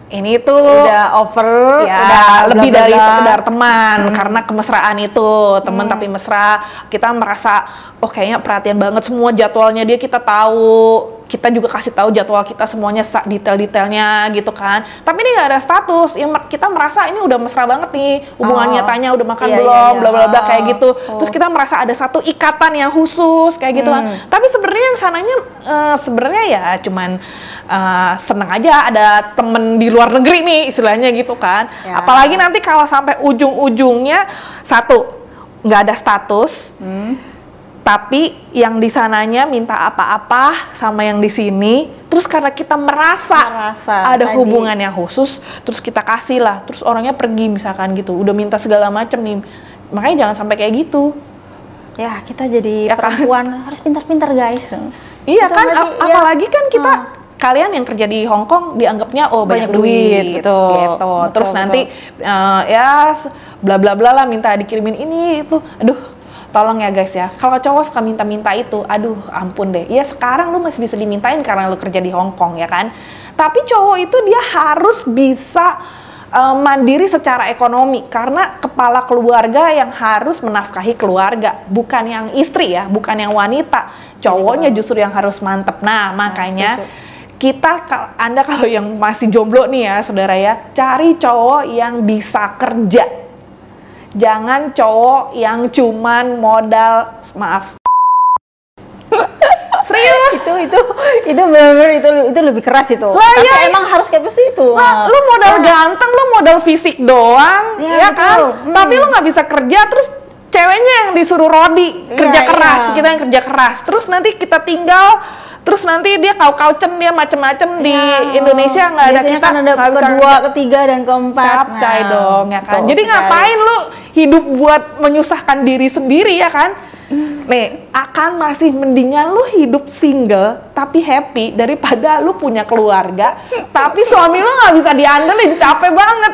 ini tuh udah over, ya, udah lebih dari sekedar teman karena kemesraan itu teman tapi mesra, kita merasa oh kayaknya perhatian banget, semua jadwalnya dia kita tahu, kita juga kasih tahu jadwal kita semuanya detail-detailnya gitu kan. Tapi ini nggak ada status, ya kita merasa ini udah mesra banget nih hubungannya, tanya udah makan belum, bla bla bla kayak gitu. Terus kita merasa ada satu ikatan yang khusus kayak gitu kan. Tapi sebenarnya yang sananya sebenarnya ya cuman seneng aja ada temen di luar negeri nih istilahnya gitu kan. Apalagi nanti kalau sampai ujung-ujungnya satu nggak ada status. Tapi yang di sananya minta apa-apa sama yang di sini, terus karena kita merasa ada hubungan yang khusus, terus kita kasih lah, terus orangnya pergi misalkan gitu, udah minta segala macem nih, makanya jangan sampai kayak gitu. Ya kita jadi perempuan harus pintar-pintar guys. Iya kan, apalagi kan kita kalian yang kerja di Hong Kong dianggapnya oh banyak duit betul, gitu. Terus nanti ya bla bla bla lah, minta dikirimin ini itu, aduh. Tolong ya guys ya, kalau cowok suka minta-minta itu, aduh ampun deh. Ya sekarang lu masih bisa dimintain karena lu kerja di Hong Kong ya kan. Tapi cowok itu dia harus bisa mandiri secara ekonomi, karena kepala keluarga yang harus menafkahi keluarga, bukan yang istri ya, bukan yang wanita. Cowoknya justru yang harus mantep. Nah makanya Anda kalau yang masih jomblo nih ya saudara ya, cari cowok yang bisa kerja, Jangan cowok yang cuman modal, maaf. Serius? itu benar-benar itu lebih keras itu. Lah, tapi ya, emang harus kayak itu. Lah, lu modal ganteng, lu modal fisik doang, ya kan? Tapi lu nggak bisa kerja, terus ceweknya yang disuruh rodi, kerja keras, kita yang kerja keras. Terus nanti kita tinggal, terus nanti dia kau-kaucen, dia macem-macem di Indonesia nggak ada, kita kan ada kedua, ketiga, dan keempat. Capcay dong, ya kan? Jadi sekali. ngapain lu hidup buat menyusahkan diri sendiri, ya kan? Nih, akan masih mendingan lu hidup single tapi happy daripada lu punya keluarga tapi suami lu nggak bisa diandelin, capek banget.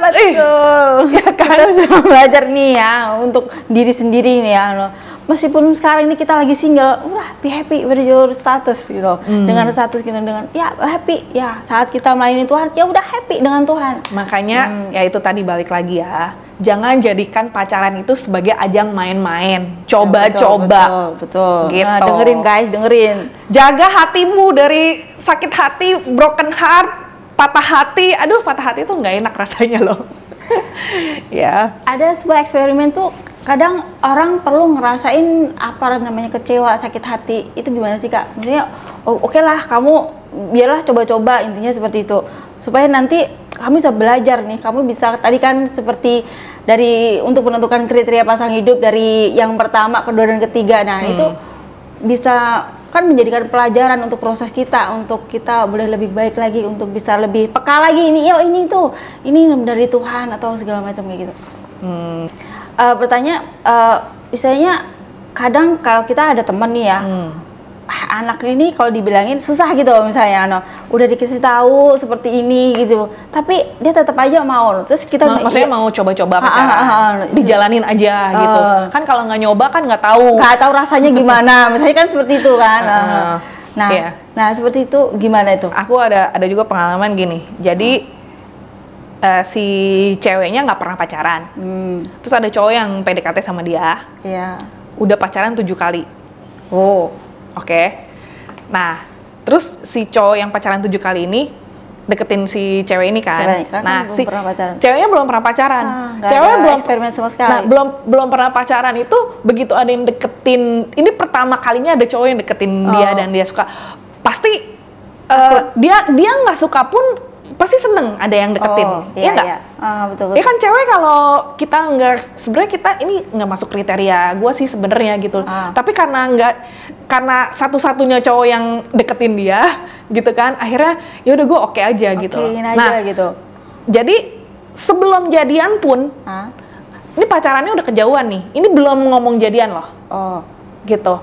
Ya kan? Kita bisa belajar nih ya untuk diri sendiri nih ya. Meskipun sekarang ini kita lagi single, udah be happy with your status gitu. Dengan status kita, dengan ya happy ya, saat kita melayani Tuhan ya udah happy dengan Tuhan. Makanya ya itu tadi balik lagi ya. Jangan jadikan pacaran itu sebagai ajang main-main, coba-coba. Betul. Gitu. Nah, dengerin guys, dengerin. Jaga hatimu dari sakit hati, broken heart, patah hati. Aduh, patah hati tuh nggak enak rasanya loh. Ya. Ada sebuah eksperimen tuh, kadang orang perlu ngerasain apa namanya kecewa, sakit hati. Itu gimana sih Kak? Maksudnya, oke lah kamu biarlah coba-coba, intinya seperti itu. Supaya nanti kamu bisa belajar nih, kamu bisa tadi kan seperti dari untuk menentukan kriteria pasang hidup dari yang pertama, kedua, dan ketiga. Nah itu bisa kan menjadikan pelajaran untuk proses kita, untuk kita boleh lebih baik lagi, untuk bisa lebih peka lagi. Ini dari Tuhan atau segala macam kayak gitu. Misalnya kadang kalau kita ada teman nih ya, anaknya ini kalau dibilangin susah gitu misalnya, udah dikasih tahu seperti ini gitu, tapi dia tetap aja mau. Terus kita maksudnya mau coba-coba pacaran, dijalanin aja gitu. Kan kalau nggak nyoba kan nggak tahu rasanya gimana. Misalnya kan seperti itu kan. Nah seperti itu gimana itu? Aku ada juga pengalaman gini. Jadi si ceweknya nggak pernah pacaran. Terus ada cowok yang PDKT sama dia. Iya. Udah pacaran 7 kali. Oke. Nah, terus si cowok yang pacaran 7 kali ini deketin si cewek ini kan. Nah, si ceweknya belum pernah pacaran. Ceweknya belum eksperimen sama sekali. Nah, belum pernah pacaran itu, begitu ada yang deketin, ini pertama kalinya ada cowok yang deketin dia dan dia suka. Pasti dia nggak suka pun pasti seneng ada yang deketin. Iya nggak? Betul. Ya kan cewek kalau kita nggak, sebenarnya kita ini nggak masuk kriteria gue sih sebenarnya gitu. Tapi karena satu-satunya cowok yang deketin dia gitu kan, akhirnya ya udah gue oke aja gitu. Gitu. Jadi sebelum jadian pun, ini pacarannya udah kejauhan nih. Ini belum ngomong jadian loh. Gitu.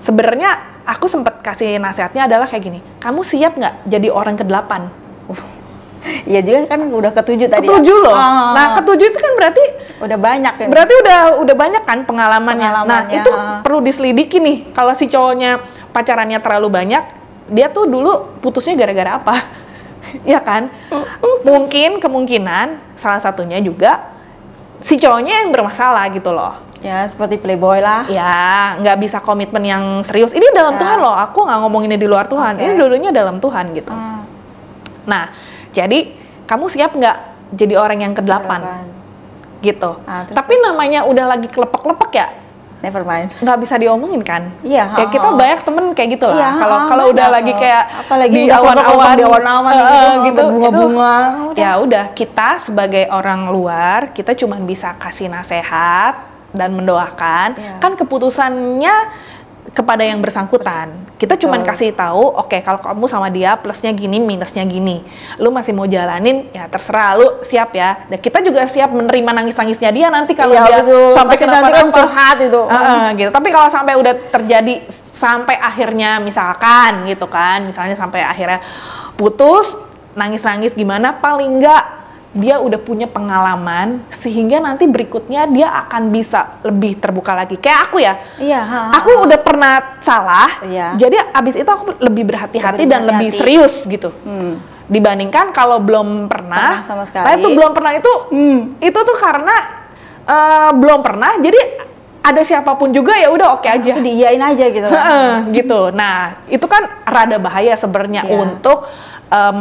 Sebenarnya aku sempat kasih nasihatnya adalah kayak gini. Kamu siap nggak jadi orang ke-8? Iya juga kan udah ke-7 tadi. Ke-7 loh. Nah, ke-7 itu kan berarti udah banyak ya. Berarti udah banyak kan pengalamannya. Nah, itu perlu diselidiki nih. Kalau si cowoknya pacarannya terlalu banyak, dia tuh dulu putusnya gara-gara apa? Ya kan? Kemungkinan salah satunya juga si cowoknya yang bermasalah gitu loh. Ya, seperti playboy lah. Ya, nggak bisa komitmen yang serius. Ini dalam Tuhan loh. Aku nggak ngomong ini di luar Tuhan. Ini dulunya dalam Tuhan gitu. Nah, jadi kamu siap nggak jadi orang yang ke-8 gitu. Tapi namanya udah lagi kelepek-lepek ya, never mind, nggak bisa diomongin kan. Iya. Ya kita banyak temen kayak gitu lah. Kalau udah lagi kayak apalagi di awan-awan gitu, bunga-bunga. Ya udah, kita sebagai orang luar kita cuma bisa kasih nasihat dan mendoakan. Kan keputusannya kepada yang bersangkutan. Kita cuma kasih tahu, oke, kalau kamu sama dia plusnya gini, minusnya gini. Lu masih mau jalanin, ya terserah, lu siap ya. Dan kita juga siap menerima nangis-nangisnya dia nanti kalau dia sampai kenapa-napa curhat itu. Gitu. Tapi kalau sampai udah terjadi sampai akhirnya misalkan gitu kan, misalnya sampai akhirnya putus, nangis-nangis gimana, paling enggak dia udah punya pengalaman sehingga nanti berikutnya dia akan bisa lebih terbuka lagi. Kayak aku ya. Aku udah pernah salah. Jadi abis itu aku lebih berhati-hati dan lebih serius gitu. Dibandingkan kalau belum pernah sama sekali. Nah itu belum pernah itu tuh karena belum pernah. Jadi ada siapapun juga ya udah oke aja. Diiyain aja gitu kan. Gitu. Nah, itu kan rada bahaya sebenarnya untuk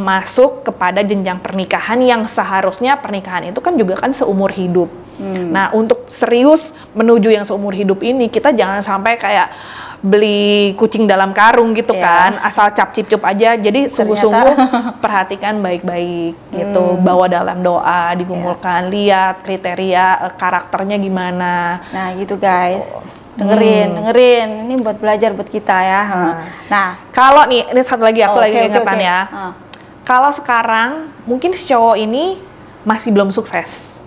masuk kepada jenjang pernikahan yang seharusnya pernikahan itu kan juga kan seumur hidup. Nah, untuk serius menuju yang seumur hidup ini, kita jangan sampai kayak beli kucing dalam karung gitu kan, asal cap-cip-cup aja. Jadi sungguh-sungguh perhatikan baik-baik gitu, bawa dalam doa, digumulkan, lihat kriteria karakternya gimana. Nah gitu guys, dengerin, ini buat belajar buat kita ya. Nah kalau nih, ini satu lagi aku lagi ingatan ya. Kalau sekarang mungkin si cowok ini masih belum sukses.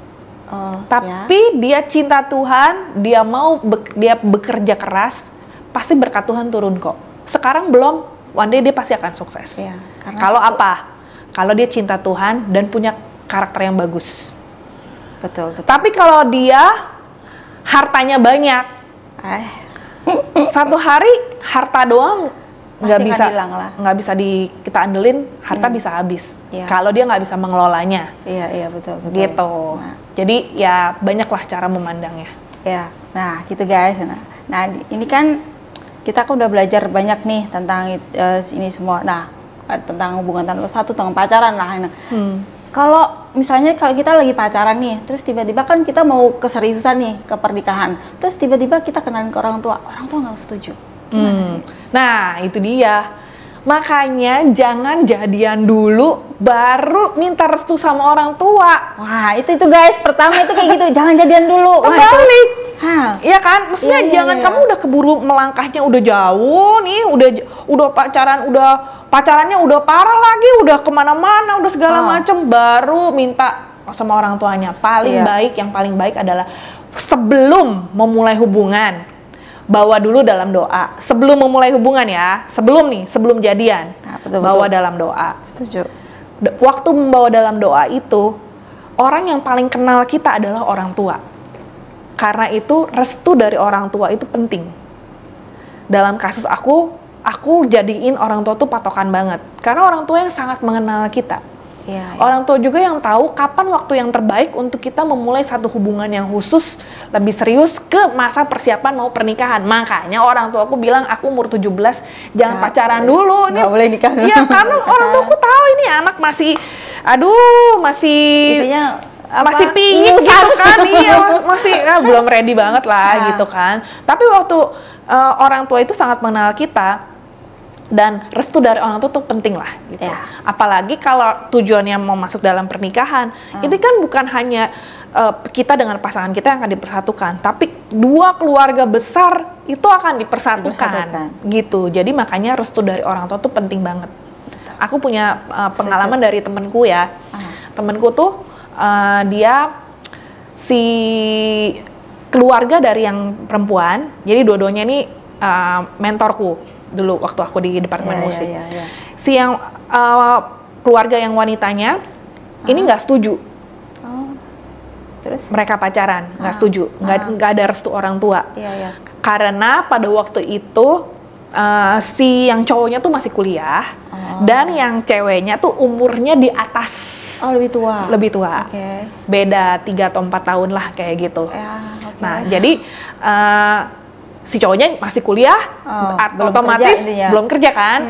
Tapi dia cinta Tuhan, dia mau dia bekerja keras, pasti berkat Tuhan turun kok. Sekarang belum, one day dia pasti akan sukses. Kalau apa? Kalau dia cinta Tuhan dan punya karakter yang bagus. Betul. Tapi kalau dia hartanya banyak, satu hari harta doang nggak bisa kita andelin, harta bisa habis. Kalau dia nggak bisa mengelolanya. Iya betul. Gitu. Jadi ya banyaklah cara memandangnya. Nah gitu guys. Nah ini kan kita udah belajar banyak nih tentang ini semua. Nah tentang hubungan satu tentang pacaran lah. Kalau misalnya kalau kita lagi pacaran nih, terus tiba-tiba kan kita mau keseriusan nih ke pernikahan, terus tiba-tiba kita kenalin ke orang tua nggak setuju. Nah itu dia. Makanya jangan jadian dulu baru minta restu sama orang tua. Wah itu guys, pertama itu kayak gitu, jangan jadian dulu. Kebalik. Iya kan? Maksudnya jangan kamu udah keburu melangkahnya udah jauh nih, udah pacarannya udah parah lagi, udah kemana-mana, udah segala macem, baru minta sama orang tuanya. Yang paling baik adalah sebelum memulai hubungan, bawa dulu dalam doa. Sebelum memulai hubungan ya, sebelum jadian, bawa dalam doa. Setuju. Waktu membawa dalam doa itu, orang yang paling kenal kita adalah orang tua. Karena itu restu dari orang tua itu penting. Dalam kasus aku jadiin orang tua tuh patokan banget. Karena orang tua yang sangat mengenal kita. Orang tua juga yang tahu kapan waktu yang terbaik untuk kita memulai satu hubungan yang khusus, lebih serius ke masa persiapan mau pernikahan. Makanya orang tua aku bilang aku umur 17 jangan pacaran dulu. Nggak boleh nikah dulu. Iya, karena orang tua aku tahu ini anak masih masih pingin gitu kan, masih belum ready banget lah gitu kan. Tapi waktu orang tua itu sangat mengenal kita, dan restu dari orang tua tuh penting lah gitu. Apalagi kalau tujuannya mau masuk dalam pernikahan, ini kan bukan hanya kita dengan pasangan kita yang akan dipersatukan, tapi dua keluarga besar itu akan dipersatukan. Gitu. Jadi makanya restu dari orang tua tuh penting banget. Aku punya pengalaman dari temenku ya. Temenku tuh dia si keluarga dari yang perempuan, jadi dua-duanya ini mentorku dulu waktu aku di departemen musik. Si yang keluarga yang wanitanya ini nggak setuju. Terus mereka pacaran, nggak setuju, nggak ada restu orang tua. Karena pada waktu itu si yang cowoknya tuh masih kuliah, dan yang ceweknya tuh umurnya di atas. Lebih tua. Beda 3 atau 4 tahun lah kayak gitu. Nah jadi si cowoknya masih kuliah, otomatis belum kerja kan.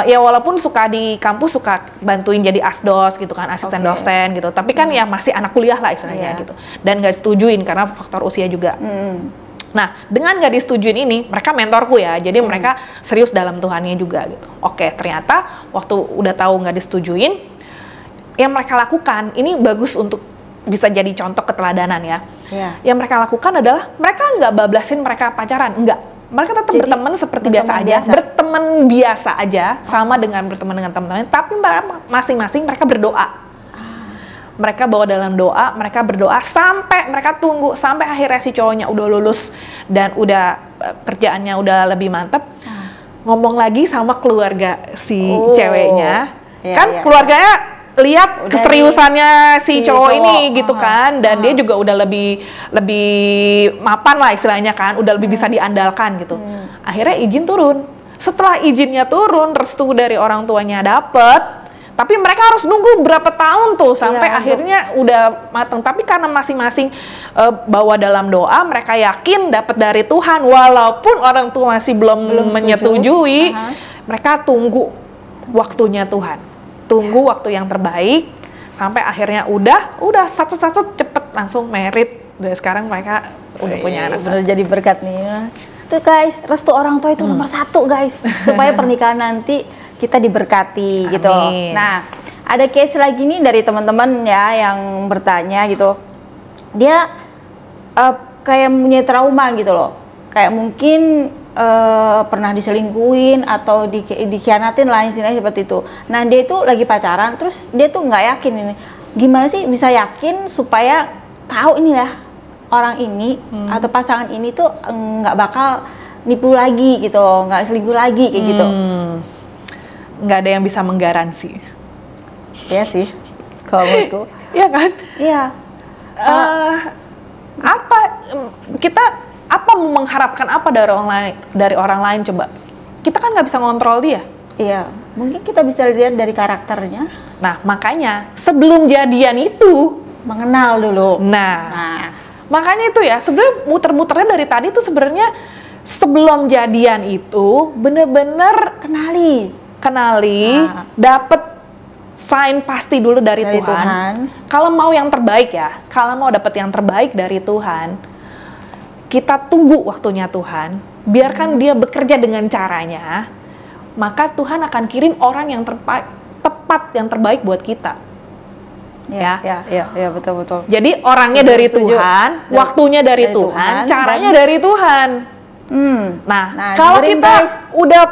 Ya walaupun suka di kampus suka bantuin jadi asdos gitu kan, asisten dosen gitu. Tapi kan ya masih anak kuliah lah istilahnya gitu. Dan nggak disetujuin karena faktor usia juga. Nah dengan nggak disetujuin ini, mereka mentorku ya. Jadi mereka serius dalam Tuhannya juga gitu. Oke, ternyata waktu udah tahu nggak disetujuin, yang mereka lakukan ini bagus untuk bisa jadi contoh keteladanan ya. Yang mereka lakukan adalah mereka nggak bablasin mereka pacaran, enggak. Mereka tetap berteman seperti biasa aja, berteman biasa aja, sama dengan berteman dengan teman-teman. Tapi masing-masing mereka berdoa. Mereka bawa dalam doa, mereka berdoa sampai mereka tunggu sampai akhirnya si cowoknya udah lulus dan udah kerjaannya udah lebih mantep. Ngomong lagi sama keluarga si ceweknya, kan keluarganya lihat keseriusannya si cowok ini gitu kan, dan dia juga udah lebih mapan lah istilahnya kan, udah lebih bisa diandalkan gitu. Akhirnya izin turun. Setelah izinnya turun, restu dari orang tuanya dapet, tapi mereka harus nunggu berapa tahun tuh sampai akhirnya udah mateng. Tapi karena masing-masing bawa dalam doa, mereka yakin dapat dari Tuhan walaupun orang tua masih belum menyetujui. Mereka tunggu waktunya Tuhan. Tunggu waktu yang terbaik sampai akhirnya udah satu-satu cepet langsung merit. Dan sekarang mereka udah punya anak. Bener jadi berkat nih. Tuh guys, restu orang tua itu nomor 1 guys, supaya pernikahan nanti kita diberkati. Amin. Gitu. Nah, ada case lagi nih dari teman-teman ya yang bertanya gitu. Dia kayak punya trauma gitu loh. Kayak mungkin pernah diselingkuhin atau dikhianatin lah istilahnya seperti itu. Nah, dia itu lagi pacaran, terus dia tuh nggak yakin ini. Gimana sih bisa yakin supaya tahu ini ya orang ini atau pasangan ini tuh nggak bakal nipu lagi gitu, nggak selingkuh lagi kayak gitu. Nggak ada yang bisa menggaransi. Iya sih, kalau menurutku. Iya kan? Iya. Apa mengharapkan apa dari orang lain coba? Kita kan nggak bisa ngontrol dia. Iya, mungkin kita bisa lihat dari karakternya. Nah, makanya sebelum jadian itu mengenal dulu. Nah, makanya itu ya, sebenarnya muter-muternya dari tadi tuh sebenarnya sebelum jadian itu bener-bener kenali, dapet sign pasti dulu dari Tuhan. Kalau mau yang terbaik ya, kalau mau dapet yang terbaik dari Tuhan, kita tunggu waktunya Tuhan, biarkan dia bekerja dengan caranya, maka Tuhan akan kirim orang yang tepat, yang terbaik buat kita. Ya, betul. Jadi orangnya dari Tuhan, waktunya dari Tuhan, caranya dari Tuhan. Nah, kalau kita udah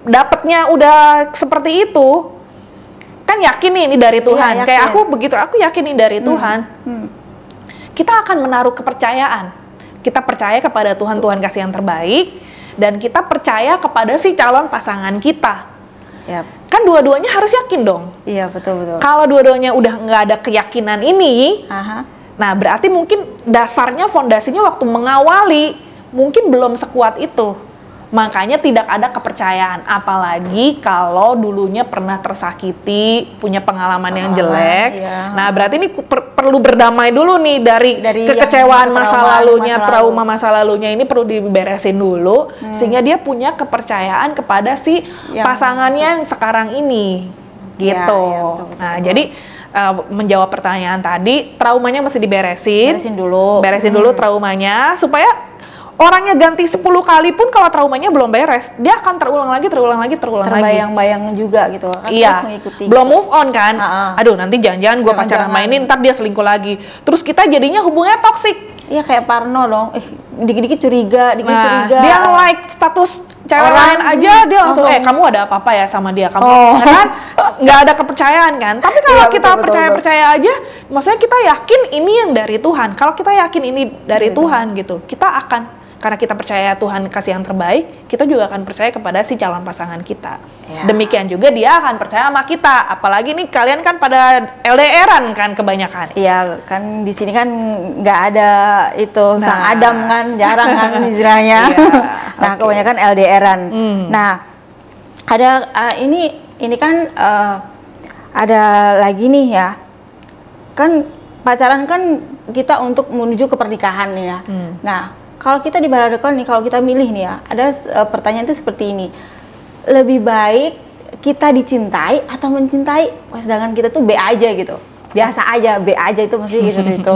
dapetnya udah seperti itu, kan yakin nih ini dari Tuhan. Iya, kayak aku begitu, aku yakin ini dari Tuhan. Kita akan menaruh kepercayaan. Kita percaya kepada Tuhan, Tuhan kasih yang terbaik, dan kita percaya kepada si calon pasangan kita. Yep. Kan dua-duanya harus yakin dong. Iya, betul. Kalau dua-duanya udah nggak ada keyakinan ini, nah berarti mungkin dasarnya, fondasinya waktu mengawali mungkin belum sekuat itu. Makanya tidak ada kepercayaan, apalagi kalau dulunya pernah tersakiti, punya pengalaman yang jelek. Iya. Nah, berarti ini perlu berdamai dulu nih dari kekecewaan masa lalunya, trauma masa lalunya ini perlu diberesin dulu, sehingga dia punya kepercayaan kepada si pasangannya yang sekarang ini, gitu. Ya, betul. Nah, jadi menjawab pertanyaan tadi, traumanya mesti diberesin. Beresin dulu traumanya supaya orangnya ganti 10 kali pun kalau traumanya belum beres, dia akan terulang lagi. Terbayang-bayang juga gitu. Kan iya, terus mengikuti. Belum move on kan? Aduh, nanti jangan-jangan gue pacaran sama ini, ntar dia selingkuh lagi. Terus kita jadinya hubungannya toksik. Iya, kayak Parno dong. Dikit-dikit curiga, Dia like status cewek lain aja, dia langsung kamu ada apa-apa ya sama dia? Kamu kan nggak ada kepercayaan kan? Tapi kalau kita percaya aja, maksudnya kita yakin ini yang dari Tuhan. Kalau kita yakin ini dari Tuhan gitu, kita akan, karena kita percaya Tuhan kasih yang terbaik, kita juga akan percaya kepada si calon pasangan kita. Ya. Demikian juga dia akan percaya sama kita. Apalagi nih kalian kan pada LDR-an kan kebanyakan. Iya, kan di sini kan nggak ada itu sang Adam kan, jarang kan istilahnya. Nah, kebanyakan LDR-an. Nah, ada ini kan ada lagi nih ya. Kan pacaran kan kita untuk menuju ke pernikahan nih ya. Nah, kalau kita dibaradekon nih, kalau kita milih nih ya, ada pertanyaan itu seperti ini. Lebih baik kita dicintai atau mencintai, sedangkan kita tuh B aja gitu. Biasa aja, B aja itu mesti gitu.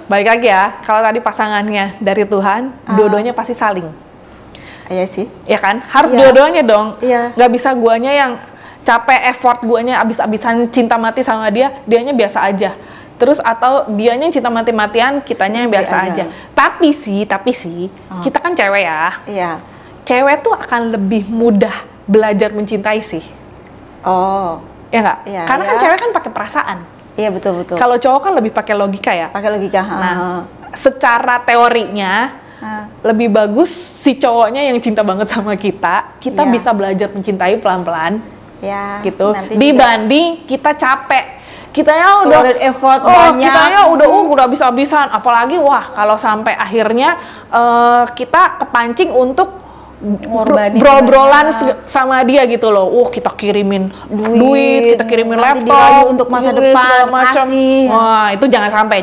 Baik lagi ya, kalau tadi pasangannya dari Tuhan, dua-duanya pasti saling. Iya sih. Ya kan? Harus dua-duanya dong. Iya. Nggak bisa guanya yang capek, effort guanya abis-abisan cinta mati sama dianya biasa aja. Terus atau dianya cinta mati-matian, kitanya yang biasa aja. Tapi sih, kita kan cewek ya. Iya. Cewek tuh akan lebih mudah belajar mencintai sih. Oh. Ya nggak? Iya, karena kan cewek kan pakai perasaan. Iya, betul. Kalau cowok kan lebih pakai logika ya. Pakai logika. Nah, secara teorinya lebih bagus si cowoknya yang cinta banget sama kita bisa belajar mencintai pelan-pelan. Ya. Gitu. Dibanding kita capek. Kitanya udah effort banyak. Kitanya udah habis-habisan, apalagi kalau sampai akhirnya kita kepancing untuk ngorbanin brol-brolan banyak. sama dia gitu loh. Kita kirimin duit, kita kirimin nanti laptop dirayu untuk masa kirimin depan, segala macam. kasih. Wah, itu jangan sampai.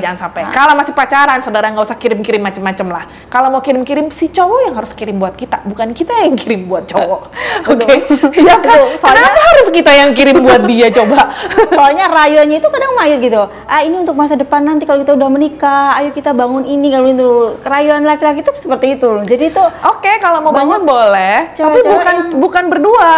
Kalau masih pacaran, saudara nggak usah kirim-kirim macam-macam lah. Kalau mau kirim-kirim, si cowok yang harus kirim buat kita, bukan kita yang kirim buat cowok. Oke? Ya kan? Kenapa harus kita yang kirim buat dia coba? Soalnya rayuannya itu kadang mayat gitu. Ini untuk masa depan nanti kalau kita udah menikah, ayo kita bangun ini, kalau itu rayuan laki-laki itu seperti itu loh. Jadi itu Oke, kalau mau bangun boleh, tapi cewek-cewek bukan berdua.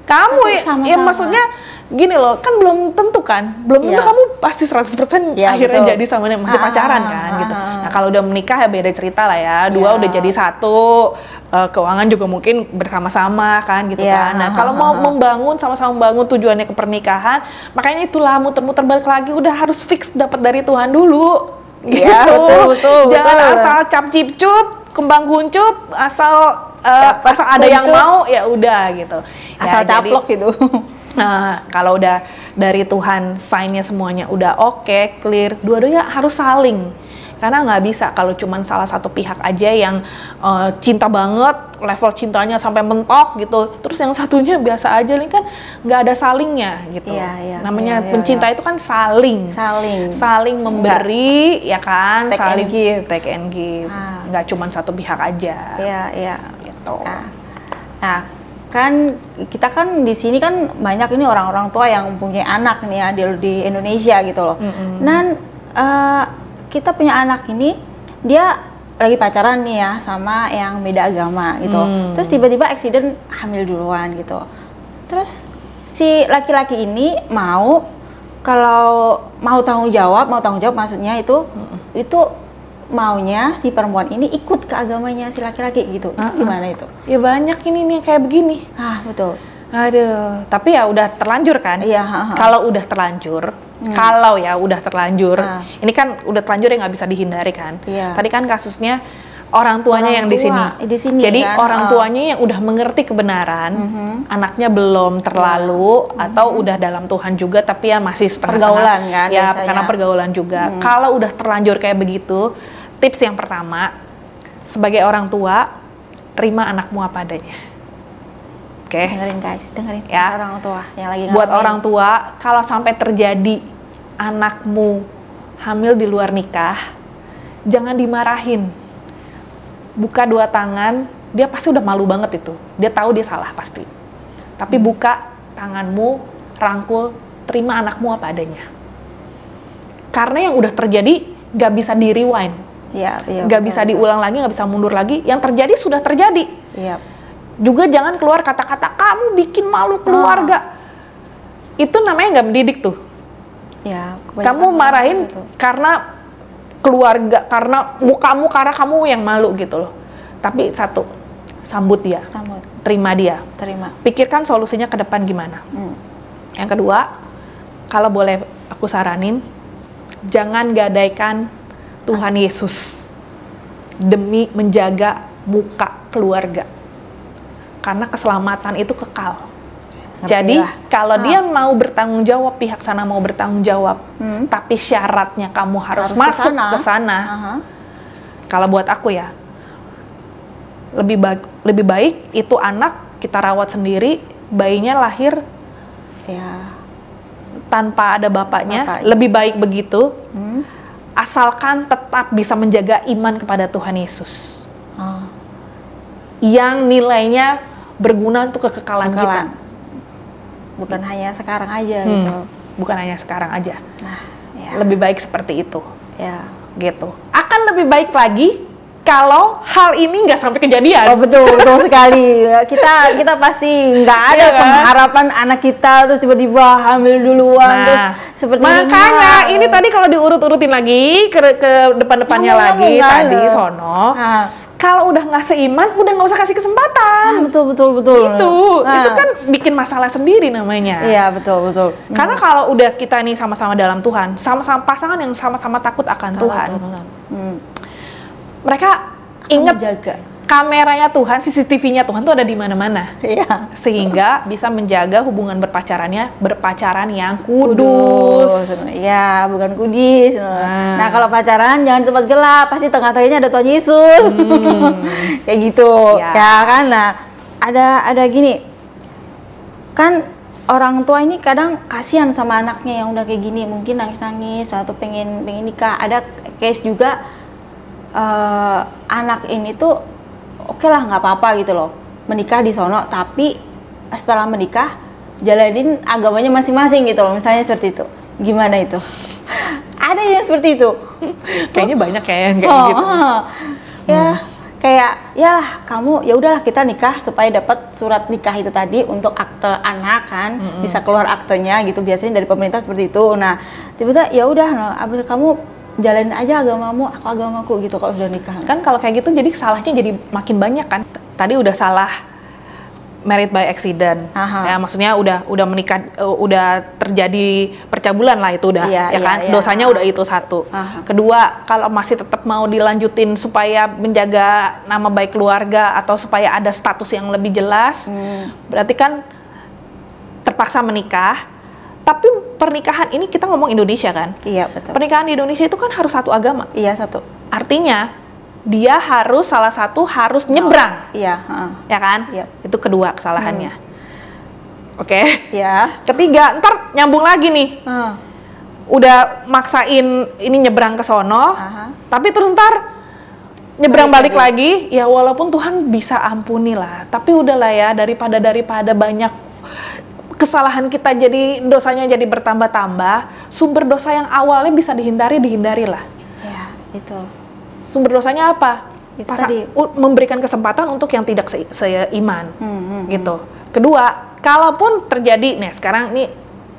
Kamu Tapi ya sama-sama. maksudnya gini loh, kan belum tentu kan? Belum tentu Iya. kamu pasti 100% Iya, akhirnya betul. jadi sama dia, masih pacaran kan gitu. Nah, kalau udah menikah ya beda cerita lah ya. Dua Iya. udah jadi satu, keuangan juga mungkin bersama-sama kan gitu Iya, kan. Nah, kalau mau membangun sama-sama membangun tujuannya ke pernikahan, makanya itulah muter-muter balik lagi udah harus fix dapat dari Tuhan dulu. Iya, Gitu. betul. Jangan asal cap cipcup, kembang kuncup, asal ada yang kuncup. mau ya udah gitu. asal Ya, jadi, caplok gitu. Nah, kalau udah dari Tuhan sign-nya semuanya udah oke, clear, dua-duanya harus saling. Karena nggak bisa kalau cuman salah satu pihak aja yang cinta banget, level cintanya sampai mentok gitu. Terus yang satunya biasa aja, ini kan nggak ada salingnya gitu. Iya, Namanya iya, pencinta itu kan saling. Saling memberi, ya kan? Take and saling give. take and give. Nggak cuman satu pihak aja. Iya. Gitu. Nah, kan kita kan di sini kan banyak ini orang-orang tua yang mempunyai anak nih ya di Indonesia gitu loh. Dan kita punya anak ini, dia lagi pacaran nih ya sama yang beda agama gitu. Terus tiba-tiba accident hamil duluan gitu. Terus si laki-laki ini kalau mau tanggung jawab maksudnya itu maunya si perempuan ini ikut ke agamanya si laki-laki gitu. Itu gimana itu? Ya banyak ini nih kayak begini. Betul. Aduh, tapi ya udah terlanjur kan? Iya. Kalau udah terlanjur, ini kan udah terlanjur ya nggak bisa dihindari kan? Iya. Tadi kan kasusnya orang tuanya Orang yang di tua, sini. di sini Jadi kan? orang tuanya yang udah mengerti kebenaran, anaknya belum terlalu atau udah dalam Tuhan juga, tapi ya masih setengah-setengah. Pergaulan kan Ya, biasanya. karena pergaulan juga. Kalau udah terlanjur kayak begitu, tips yang pertama, sebagai orang tua, terima anakmu apa adanya. Oke. Dengerin guys, dengerin Ya. orang tua yang lagi Buat ngalamin. orang tua, kalau sampai terjadi anakmu hamil di luar nikah, jangan dimarahin. Buka dua tangan, dia pasti udah malu banget itu. Dia tahu dia salah pasti. Tapi buka tanganmu, rangkul, terima anakmu apa adanya. Karena yang udah terjadi nggak bisa di rewind, Iya, nggak bisa diulang lagi, nggak bisa mundur lagi. Yang terjadi sudah terjadi. Iya. Juga jangan keluar kata-kata kamu bikin malu keluarga. Itu namanya nggak mendidik tuh. Ya, Kamu marahin karena keluarga, karena mukamu, karena kamu yang malu gitu loh. Tapi satu, sambut dia, Sambut, terima dia. terima. Pikirkan solusinya ke depan gimana. Yang kedua, kalau boleh aku saranin, jangan gadaikan Tuhan Yesus demi menjaga muka keluarga. Karena keselamatan itu kekal. Jadi kalau dia mau bertanggung jawab, pihak sana mau bertanggung jawab, tapi syaratnya kamu harus masuk ke sana. Kalau buat aku ya, lebih baik itu anak kita rawat sendiri, bayinya lahir tanpa ada bapaknya. Lebih baik begitu, asalkan tetap bisa menjaga iman kepada Tuhan Yesus. Yang nilainya berguna untuk kekekalan kita. Bukan hanya sekarang aja gitu. Bukan hanya sekarang aja. Nah, ya. Lebih baik seperti itu. Ya. Gitu. Akan lebih baik lagi kalau hal ini nggak sampai kejadian. Oh betul sekali. Kita pasti nggak ada Iya kan? pengharapan anak kita terus tiba-tiba hamil duluan terus seperti makanya ini tadi kalau diurut-urutin lagi ke depan-depannya lagi tadi sono. Kalau udah nggak seiman, udah nggak usah kasih kesempatan. Betul. Itu kan bikin masalah sendiri namanya. Iya betul. Karena kalau udah kita nih sama-sama dalam Tuhan, sama-sama pasangan yang sama-sama takut akan Tuhan, mereka ingat kameranya Tuhan, CCTV-nya Tuhan tuh ada di mana-mana. Iya. Sehingga bisa menjaga hubungan berpacaran yang kudus. Iya, bukan kudis. Nah, kalau pacaran jangan di tempat gelap, pasti tengah-tengahnya ada Tuhan Yesus. Kayak gitu. Ya kan? Nah, ada gini. Kan orang tua ini kadang kasihan sama anaknya yang udah kayak gini, mungkin nangis-nangis atau pengen nikah. Ada case juga anak ini tuh oke lah, nggak apa-apa gitu loh, menikah di sono, tapi setelah menikah jalanin agamanya masing-masing gitu loh, misalnya seperti itu. Gimana itu? Ada yang seperti itu. Kayaknya banyak ya yang kayak gitu. Ya kayak yalah kamu, ya udahlah kita nikah supaya dapat surat nikah itu tadi untuk akte anak kan, bisa keluar aktenya gitu, biasanya dari pemerintah seperti itu. Nah tiba-tiba ya udah, nah, abis kamu jalanin aja agamamu, aku agamaku gitu kalau sudah nikah. Kan kalau kayak gitu jadi salahnya jadi makin banyak kan. Tadi udah salah married by accident. Ya maksudnya udah menikah, udah terjadi percabulan lah, itu udah ya kan. Dosanya udah itu satu. Kedua, kalau masih tetap mau dilanjutin supaya menjaga nama baik keluarga atau supaya ada status yang lebih jelas, berarti kan terpaksa menikah. Tapi pernikahan ini kita ngomong Indonesia kan? Iya, betul. Pernikahan di Indonesia itu kan harus satu agama. Iya, satu. Artinya dia harus salah satu harus nyebrang. Iya, ya kan? Iya. Itu kedua kesalahannya. Oke. Ya. Ketiga, ntar nyambung lagi nih. Udah maksain ini nyebrang ke sono, tapi terus ntar nyebrang balik lagi. Ya walaupun Tuhan bisa ampuni lah, tapi udahlah ya, daripada banyak kesalahan kita jadi dosanya jadi bertambah-tambah, sumber dosa yang awalnya bisa dihindarilah. Ya, itu. Sumber dosanya apa? Tadi. Memberikan kesempatan untuk yang tidak seiman, gitu. Kedua, kalaupun terjadi, nih sekarang nih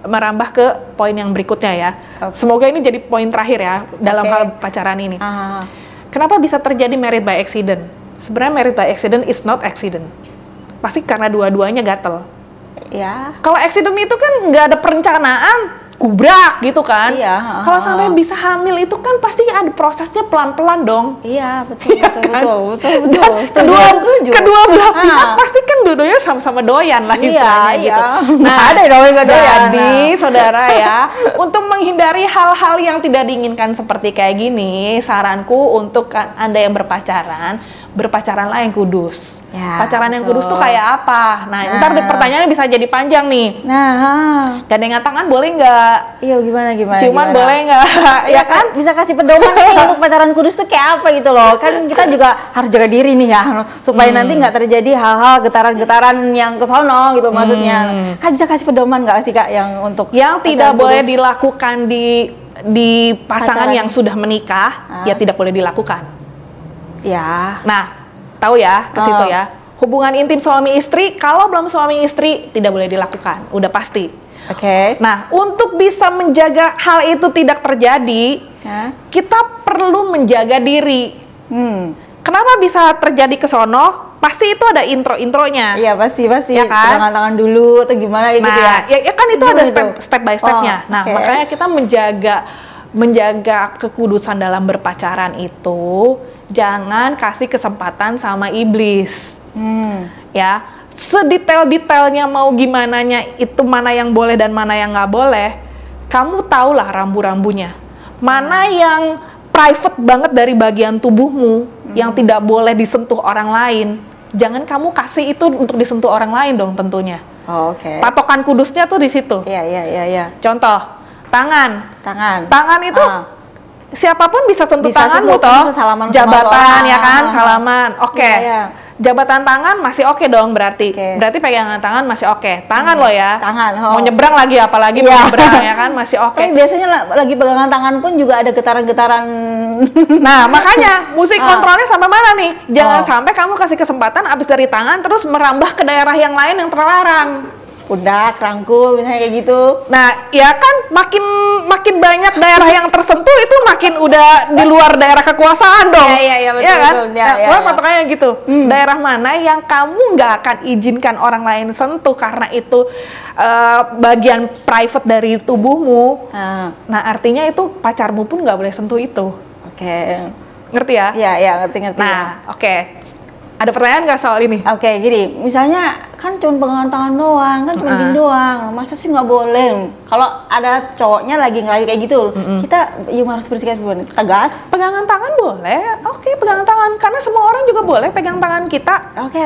merambah ke poin yang berikutnya ya. Semoga ini jadi poin terakhir ya dalam hal pacaran ini. Kenapa bisa terjadi married by accident? Sebenarnya married by accident is not accident. Pasti karena dua-duanya gatel. Ya. Kalau accident itu kan nggak ada perencanaan, gubrak gitu kan. Iya. Kalau sampai bisa hamil itu kan pasti ada prosesnya pelan-pelan dong. Iya, betul. Kedua belah pihak pasti kan dua-duanya sama-sama doyan lah istilahnya gitu. Nah, ada dong yang doyan. Jadi saudara ya, untuk menghindari hal-hal yang tidak diinginkan seperti kayak gini, saranku untuk Anda yang berpacaranlah yang kudus. Ya, pacaran yang kudus tuh kayak apa? Nah, ntar pertanyaannya bisa jadi panjang nih. Gandengan tangan boleh nggak? Iya, gimana? Ciuman boleh nggak? Ya kan? Bisa kasih pedoman nih untuk pacaran kudus tuh kayak apa gitu loh. Kan kita juga harus jaga diri nih ya, supaya nanti nggak terjadi hal-hal getaran-getaran yang kesono gitu maksudnya. Kan bisa kasih pedoman nggak sih Kak yang untuk yang tidak boleh dilakukan di pasangan yang sudah menikah, ya tidak boleh dilakukan. Ya. Nah, tahu ya ke situ ya. Hubungan intim suami istri, kalau belum suami istri tidak boleh dilakukan, udah pasti. Oke. Nah, untuk bisa menjaga hal itu tidak terjadi, kita perlu menjaga diri. Kenapa bisa terjadi ke sono? Pasti itu ada intro-intronya. Iya, pasti. Ya kan? Tangan dulu atau gimana gitu ya. Ya kan itu ada step by stepnya. Nah, makanya kita menjaga kekudusan dalam berpacaran itu, jangan kasih kesempatan sama iblis. Ya, sedetail-detailnya mau gimananya itu, mana yang boleh dan mana yang nggak boleh, kamu tahulah rambu-rambunya. Mana yang private banget dari bagian tubuhmu, yang tidak boleh disentuh orang lain, jangan kamu kasih itu untuk disentuh orang lain dong tentunya. Patokan kudusnya tuh di situ. Iya. Contoh, tangan. Tangan itu siapapun bisa sentuh tanganmu toh. Jabatan ya kan, salaman. Jabatan tangan masih oke dong berarti. Berarti pegangan tangan masih oke. Tangan lo ya. Mau nyebrang lagi, apalagi mau nyebrang ya kan, masih oke. Tapi biasanya lagi pegangan tangan pun juga ada getaran-getaran. Nah, makanya mesti kontrolnya sampai mana nih? Jangan sampai kamu kasih kesempatan abis dari tangan terus merambah ke daerah yang lain yang terlarang. Pundak, rangkul, misalnya kayak gitu. Nah, ya kan makin banyak daerah yang tersentuh itu makin udah di luar daerah kekuasaan dong. Iya, betul. Ya kan? Ya. Patokannya gitu. Daerah mana yang kamu nggak akan izinkan orang lain sentuh karena itu bagian private dari tubuhmu. Nah, artinya itu pacarmu pun nggak boleh sentuh itu. Oke. Ngerti ya? Iya, ngerti. Nah, oke. Ada pertanyaan nggak soal ini? Oke, gini, misalnya kan cuma pegangan tangan doang, kan cuma gini doang, masa sih nggak boleh? Kalau ada cowoknya lagi ngelayu kayak gitu, kita harus bersikap tegas. Pegangan tangan boleh, oke, pegangan tangan, karena semua orang juga boleh pegang tangan kita. Oke.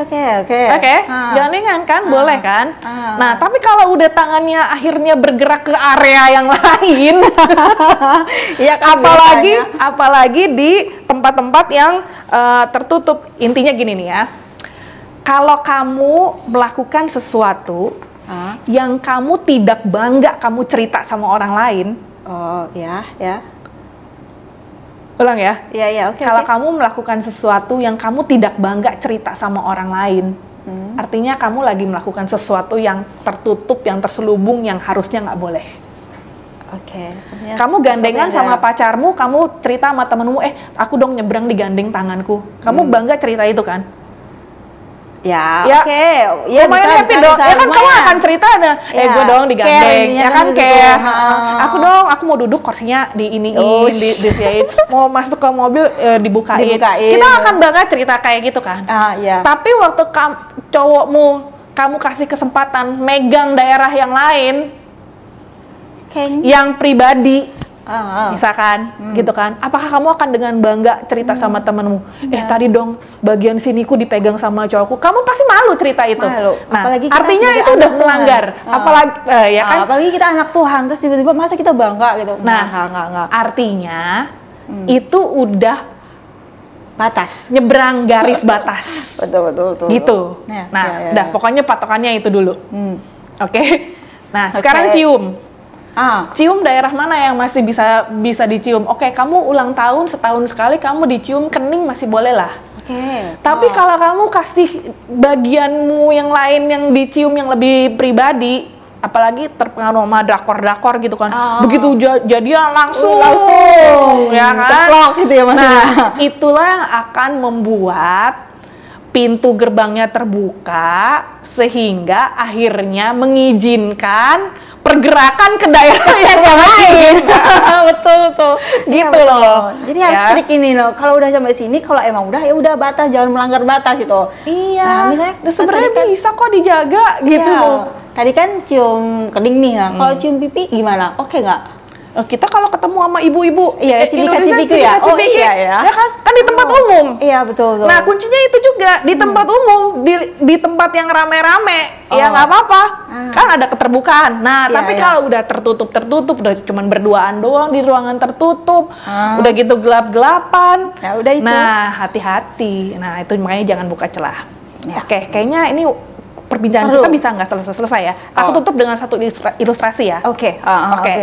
Jangan ringan kan, boleh kan? Nah, tapi kalau udah tangannya akhirnya bergerak ke area yang lain, Iya kan, apalagi di tempat-tempat yang tertutup. Intinya gini nih ya, kalau kamu melakukan sesuatu yang kamu tidak bangga kamu cerita sama orang lain. Oh, ya. Ulang ya. Iya, oke. Kalau kamu melakukan sesuatu yang kamu tidak bangga cerita sama orang lain, artinya kamu lagi melakukan sesuatu yang tertutup, yang terselubung, yang harusnya nggak boleh. Oke. Kamu gandengan sama pacarmu, kamu cerita sama temenmu, aku dong nyebrang digandeng tanganku. Kamu bangga cerita itu kan? Ya, ya, oke. Ya, lumayan happy dong. Ya kan kamu akan cerita ada, gue dong digandeng. Ya kan kayak, aku dong, aku mau duduk kursinya diiniin, disiain. Mau masuk ke mobil dibukain. Kita akan bangga cerita kayak gitu kan? Ya. Tapi waktu cowokmu, kamu kasih kesempatan megang daerah yang lain, yang pribadi, misalkan, gitu kan? Apakah kamu akan dengan bangga cerita sama temenmu? Tadi dong bagian siniku dipegang sama cowokku. Kamu pasti malu cerita itu. Malu. Nah, apalagi artinya itu udah melanggar. Apalagi, ya kan? Apalagi kita anak Tuhan, terus tiba-tiba masa kita bangga gitu? Nah, nggak. Artinya itu udah batas, nyebrang garis batas. betul. Gitu. Udah pokoknya patokannya itu dulu. Oke. Nah, sekarang cium. Cium daerah mana yang masih bisa dicium? Oke, kamu ulang tahun setahun sekali kamu dicium kening masih boleh lah. Tapi kalau kamu kasih bagianmu yang lain yang dicium yang lebih pribadi, apalagi terpengaruh sama drakor gitu kan, begitu jadian langsung ya kan? Ceplok gitu ya maksudnya. Nah, itulah yang akan membuat pintu gerbangnya terbuka sehingga akhirnya mengizinkan pergerakan ke daerah yang lain. betul. Gitu loh. Jadi harus trik ini loh. Kalau udah sampai sini, kalau emang udah ya udah batas, jangan melanggar batas gitu. Iya. Nah, misalnya sebenarnya bisa kok dijaga gitu loh. Tadi kan cium kening nih, kalau cium pipi gimana? Oke nggak? Kita kalau ketemu sama ibu-ibu, cipika-cipiku ya? Oh iya ya. Ya kan di tempat umum. Iya betul. Nah kuncinya itu juga di tempat umum, di tempat yang rame-rame, ya nggak apa-apa. Kan ada keterbukaan. Nah tapi kalau udah tertutup, udah cuman berduaan doang di ruangan tertutup, udah gitu gelap-gelapan. Ya udah itu. Nah hati-hati. Nah itu makanya jangan buka celah. Oke, kayaknya ini perbincangan kita bisa nggak selesai ya. Aku tutup dengan satu ilustrasi ya. Oke.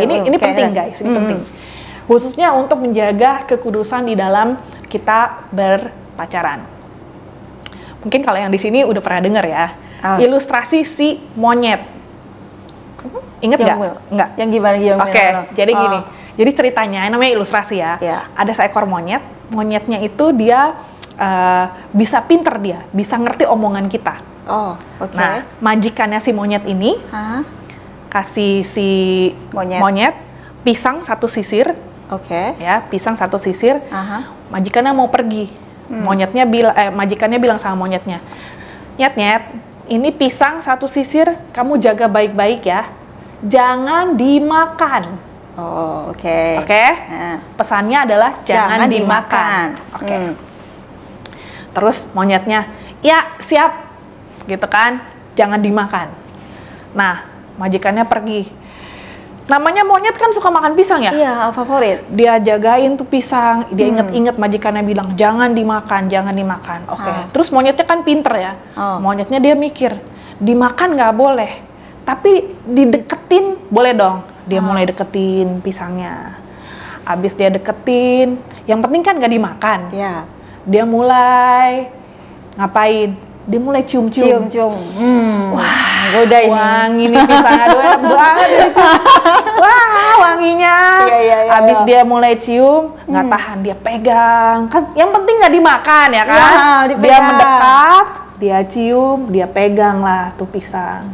Ini penting guys, ini penting. Khususnya untuk menjaga kekudusan di dalam kita berpacaran. Mungkin kalau yang di sini udah pernah dengar ya. Ilustrasi si monyet. Ingat nggak? Nggak. Yang gimana? Oke, jadi gini. Jadi ceritanya, namanya ilustrasi ya. Ada seekor monyet. Monyetnya itu dia bisa pinter dia, bisa ngerti omongan kita. Nah, majikannya si monyet ini kasih si monyet pisang satu sisir. Ya, pisang satu sisir. Majikannya mau pergi. Majikannya bilang sama monyetnya, nyet, ini pisang satu sisir, kamu jaga baik-baik ya. Jangan dimakan. Oke. Pesannya adalah jangan dimakan. Terus monyetnya, ya siap. Gitu kan, jangan dimakan. Nah, majikannya pergi. Namanya monyet kan suka makan pisang ya? Iya, favorit. Dia jagain tuh pisang, dia inget-inget majikannya bilang jangan dimakan. Terus monyetnya kan pinter ya. Monyetnya dia mikir, dimakan nggak boleh, tapi dideketin boleh dong. Dia mulai deketin pisangnya. Abis dia deketin, yang penting kan nggak dimakan. Dia mulai ngapain? Dia mulai cium-cium. Wah, goda ini. Wangi nih pisang, aduh enak banget dia cium. Wah, wanginya. Abis dia mulai cium, nggak tahan, dia pegang. Kan yang penting nggak dimakan ya kan? Dia mendekat, dia cium, dia pegang lah tuh pisang.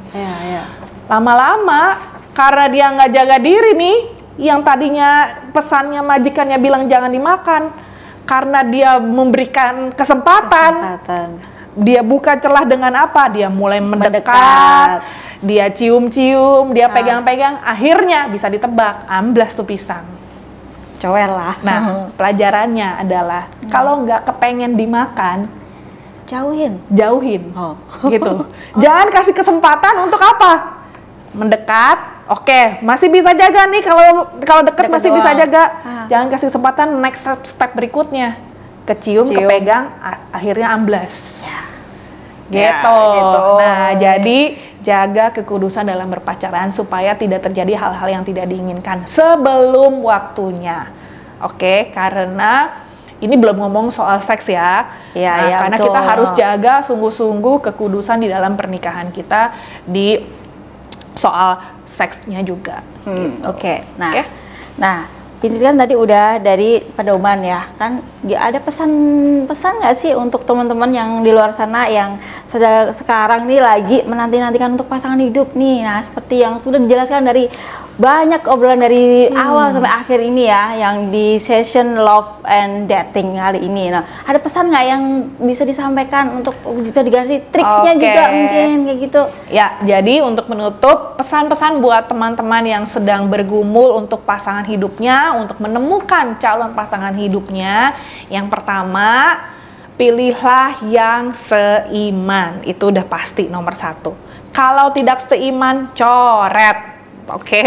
Lama-lama, karena dia nggak jaga diri nih, yang tadinya pesannya majikannya bilang jangan dimakan, karena dia memberikan kesempatan. dia buka celah dengan apa? Dia mulai mendekat. Dia cium-cium, dia pegang-pegang, akhirnya bisa ditebak, amblas tuh pisang. Cowel lah. Nah, pelajarannya adalah kalau nggak kepengen dimakan, jauhin, gitu. Jangan kasih kesempatan untuk apa? Mendekat, oke, masih bisa jaga nih kalau deket masih doang. bisa jaga. Jangan kasih kesempatan next step berikutnya, kecium, kepegang, akhirnya amblas. Gitu. Nah, jadi jaga kekudusan dalam berpacaran supaya tidak terjadi hal-hal yang tidak diinginkan sebelum waktunya. Oke, karena ini belum ngomong soal seks ya. Karena betul. kita harus jaga sungguh-sungguh kekudusan di dalam pernikahan kita di soal seksnya juga. Gitu. Oke. Nah, ini kan tadi udah dari pedoman ya, kan ada pesan-pesan nggak sih untuk teman-teman yang di luar sana yang sekarang nih lagi menanti-nantikan untuk pasangan hidup nih. Nah, seperti yang sudah dijelaskan dari banyak obrolan dari awal sampai akhir ini ya, yang di session Love and Dating kali ini. Nah, ada pesan nggak yang bisa disampaikan untuk juga dikasih triksnya juga mungkin kayak gitu? Ya, jadi untuk menutup pesan-pesan buat teman-teman yang sedang bergumul untuk pasangan hidupnya, untuk menemukan calon pasangan hidupnya, yang pertama, pilihlah yang seiman. Itu udah pasti nomor 1. Kalau tidak seiman, coret. Oke,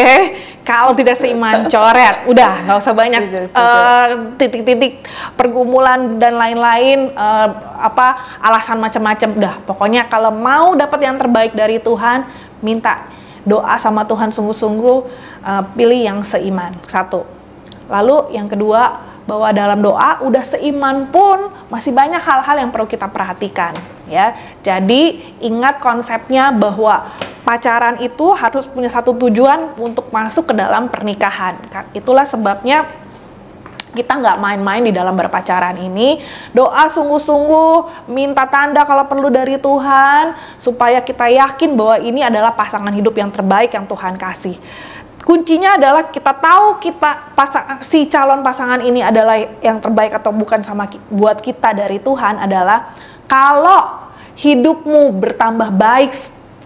kalau tidak seiman, coret. Udah, nggak usah banyak titik-titik pergumulan dan lain-lain, alasan macam-macam. Udah, pokoknya kalau mau dapat yang terbaik dari Tuhan, minta doa sama Tuhan sungguh-sungguh, pilih yang seiman. 1. Lalu yang kedua, bahwa dalam doa udah seiman pun masih banyak hal-hal yang perlu kita perhatikan ya. Jadi ingat konsepnya bahwa pacaran itu harus punya satu tujuan untuk masuk ke dalam pernikahan. Itulah sebabnya kita nggak main-main di dalam berpacaran ini. Doa sungguh-sungguh, minta tanda kalau perlu dari Tuhan supaya kita yakin bahwa ini adalah pasangan hidup yang terbaik yang Tuhan kasih. Kuncinya adalah kita tahu si calon pasangan ini adalah yang terbaik atau bukan buat kita dari Tuhan adalah kalau hidupmu bertambah baik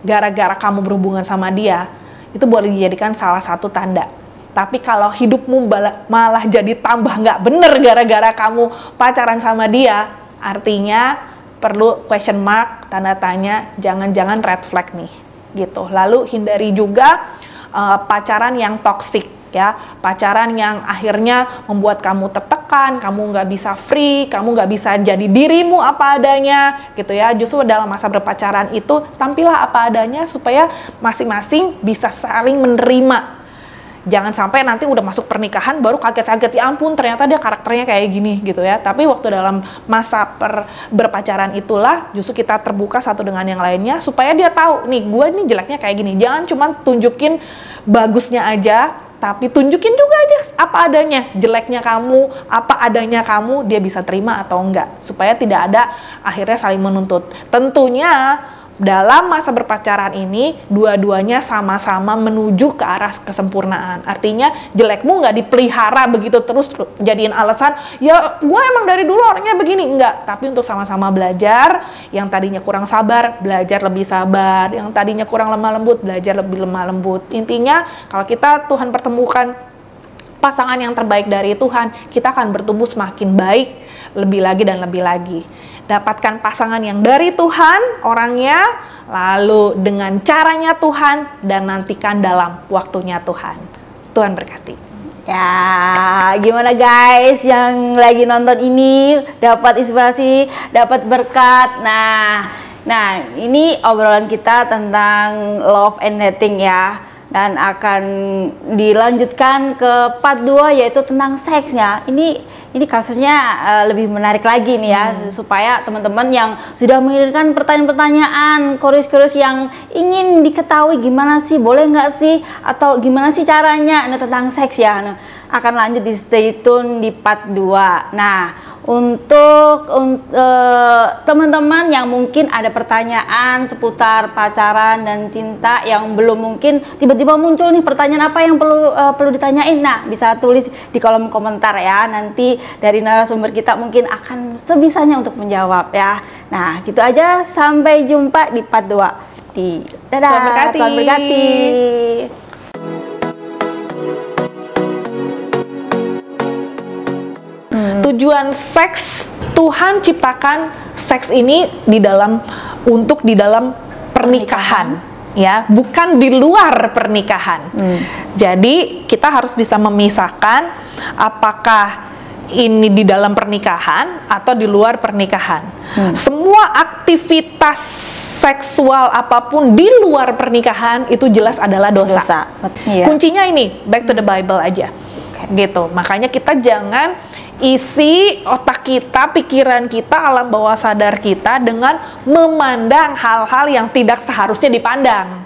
gara-gara kamu berhubungan sama dia, itu boleh dijadikan salah satu tanda. Tapi kalau hidupmu malah jadi tambah nggak bener gara-gara kamu pacaran sama dia, artinya perlu question mark, tanda tanya, jangan-jangan red flag nih, gitu. Lalu hindari juga pacaran yang toksik ya, pacaran yang akhirnya membuat kamu tertekan, kamu nggak bisa free, kamu nggak bisa jadi dirimu apa adanya gitu ya. Justru dalam masa berpacaran itu tampillah apa adanya supaya masing-masing bisa saling menerima. Jangan sampai nanti udah masuk pernikahan baru kaget-kaget, ya ampun ternyata dia karakternya kayak gini gitu ya. Tapi waktu dalam masa berpacaran itulah justru kita terbuka satu dengan yang lainnya supaya dia tahu nih gue nih jeleknya kayak gini. Jangan cuma tunjukin bagusnya aja, tapi tunjukin juga aja apa adanya. Jeleknya kamu, apa adanya kamu, dia bisa terima atau enggak. Supaya tidak ada akhirnya saling menuntut. Tentunya dalam masa berpacaran ini, dua-duanya sama-sama menuju ke arah kesempurnaan. Artinya jelekmu nggak dipelihara begitu terus jadiin alasan, ya gue emang dari dulu orangnya begini. Enggak, tapi untuk sama-sama belajar, yang tadinya kurang sabar, belajar lebih sabar. Yang tadinya kurang lemah lembut, belajar lebih lemah lembut. Intinya, kalau kita Tuhan pertemukan pasangan yang terbaik dari Tuhan, kita akan bertumbuh semakin baik, lebih lagi dan lebih lagi. Dapatkan pasangan yang dari Tuhan orangnya, lalu dengan caranya Tuhan, dan nantikan dalam waktunya Tuhan. Tuhan berkati. Ya, gimana guys yang lagi nonton ini, dapat inspirasi, dapat berkat. Nah ini obrolan kita tentang love and dating ya. Dan akan dilanjutkan ke part 2 yaitu tentang seksnya. Ini kasusnya lebih menarik lagi nih ya, supaya teman-teman yang sudah mengirimkan pertanyaan-pertanyaan, kuis-kuis yang ingin diketahui gimana sih, boleh nggak sih, atau gimana sih caranya tentang seks ya. Nah, akan lanjut di stay tune di part 2. Nah, untuk teman-teman yang mungkin ada pertanyaan seputar pacaran dan cinta yang belum, mungkin tiba-tiba muncul nih pertanyaan apa yang perlu ditanyain. Nah, bisa tulis di kolom komentar ya. Nanti dari narasumber kita mungkin akan sebisanya untuk menjawab ya. Nah, gitu aja, sampai jumpa di part 2. Dadah, Tuhan berkati. Tujuan seks, Tuhan ciptakan seks ini di dalam pernikahan, ya, bukan di luar pernikahan. Jadi kita harus bisa memisahkan apakah ini di dalam pernikahan atau di luar pernikahan. Semua aktivitas seksual apapun di luar pernikahan itu jelas adalah dosa. Iya. Kuncinya ini, back to the Bible aja. Gitu. Makanya kita jangan isi otak kita, pikiran kita, alam bawah sadar kita dengan memandang hal-hal yang tidak seharusnya dipandang.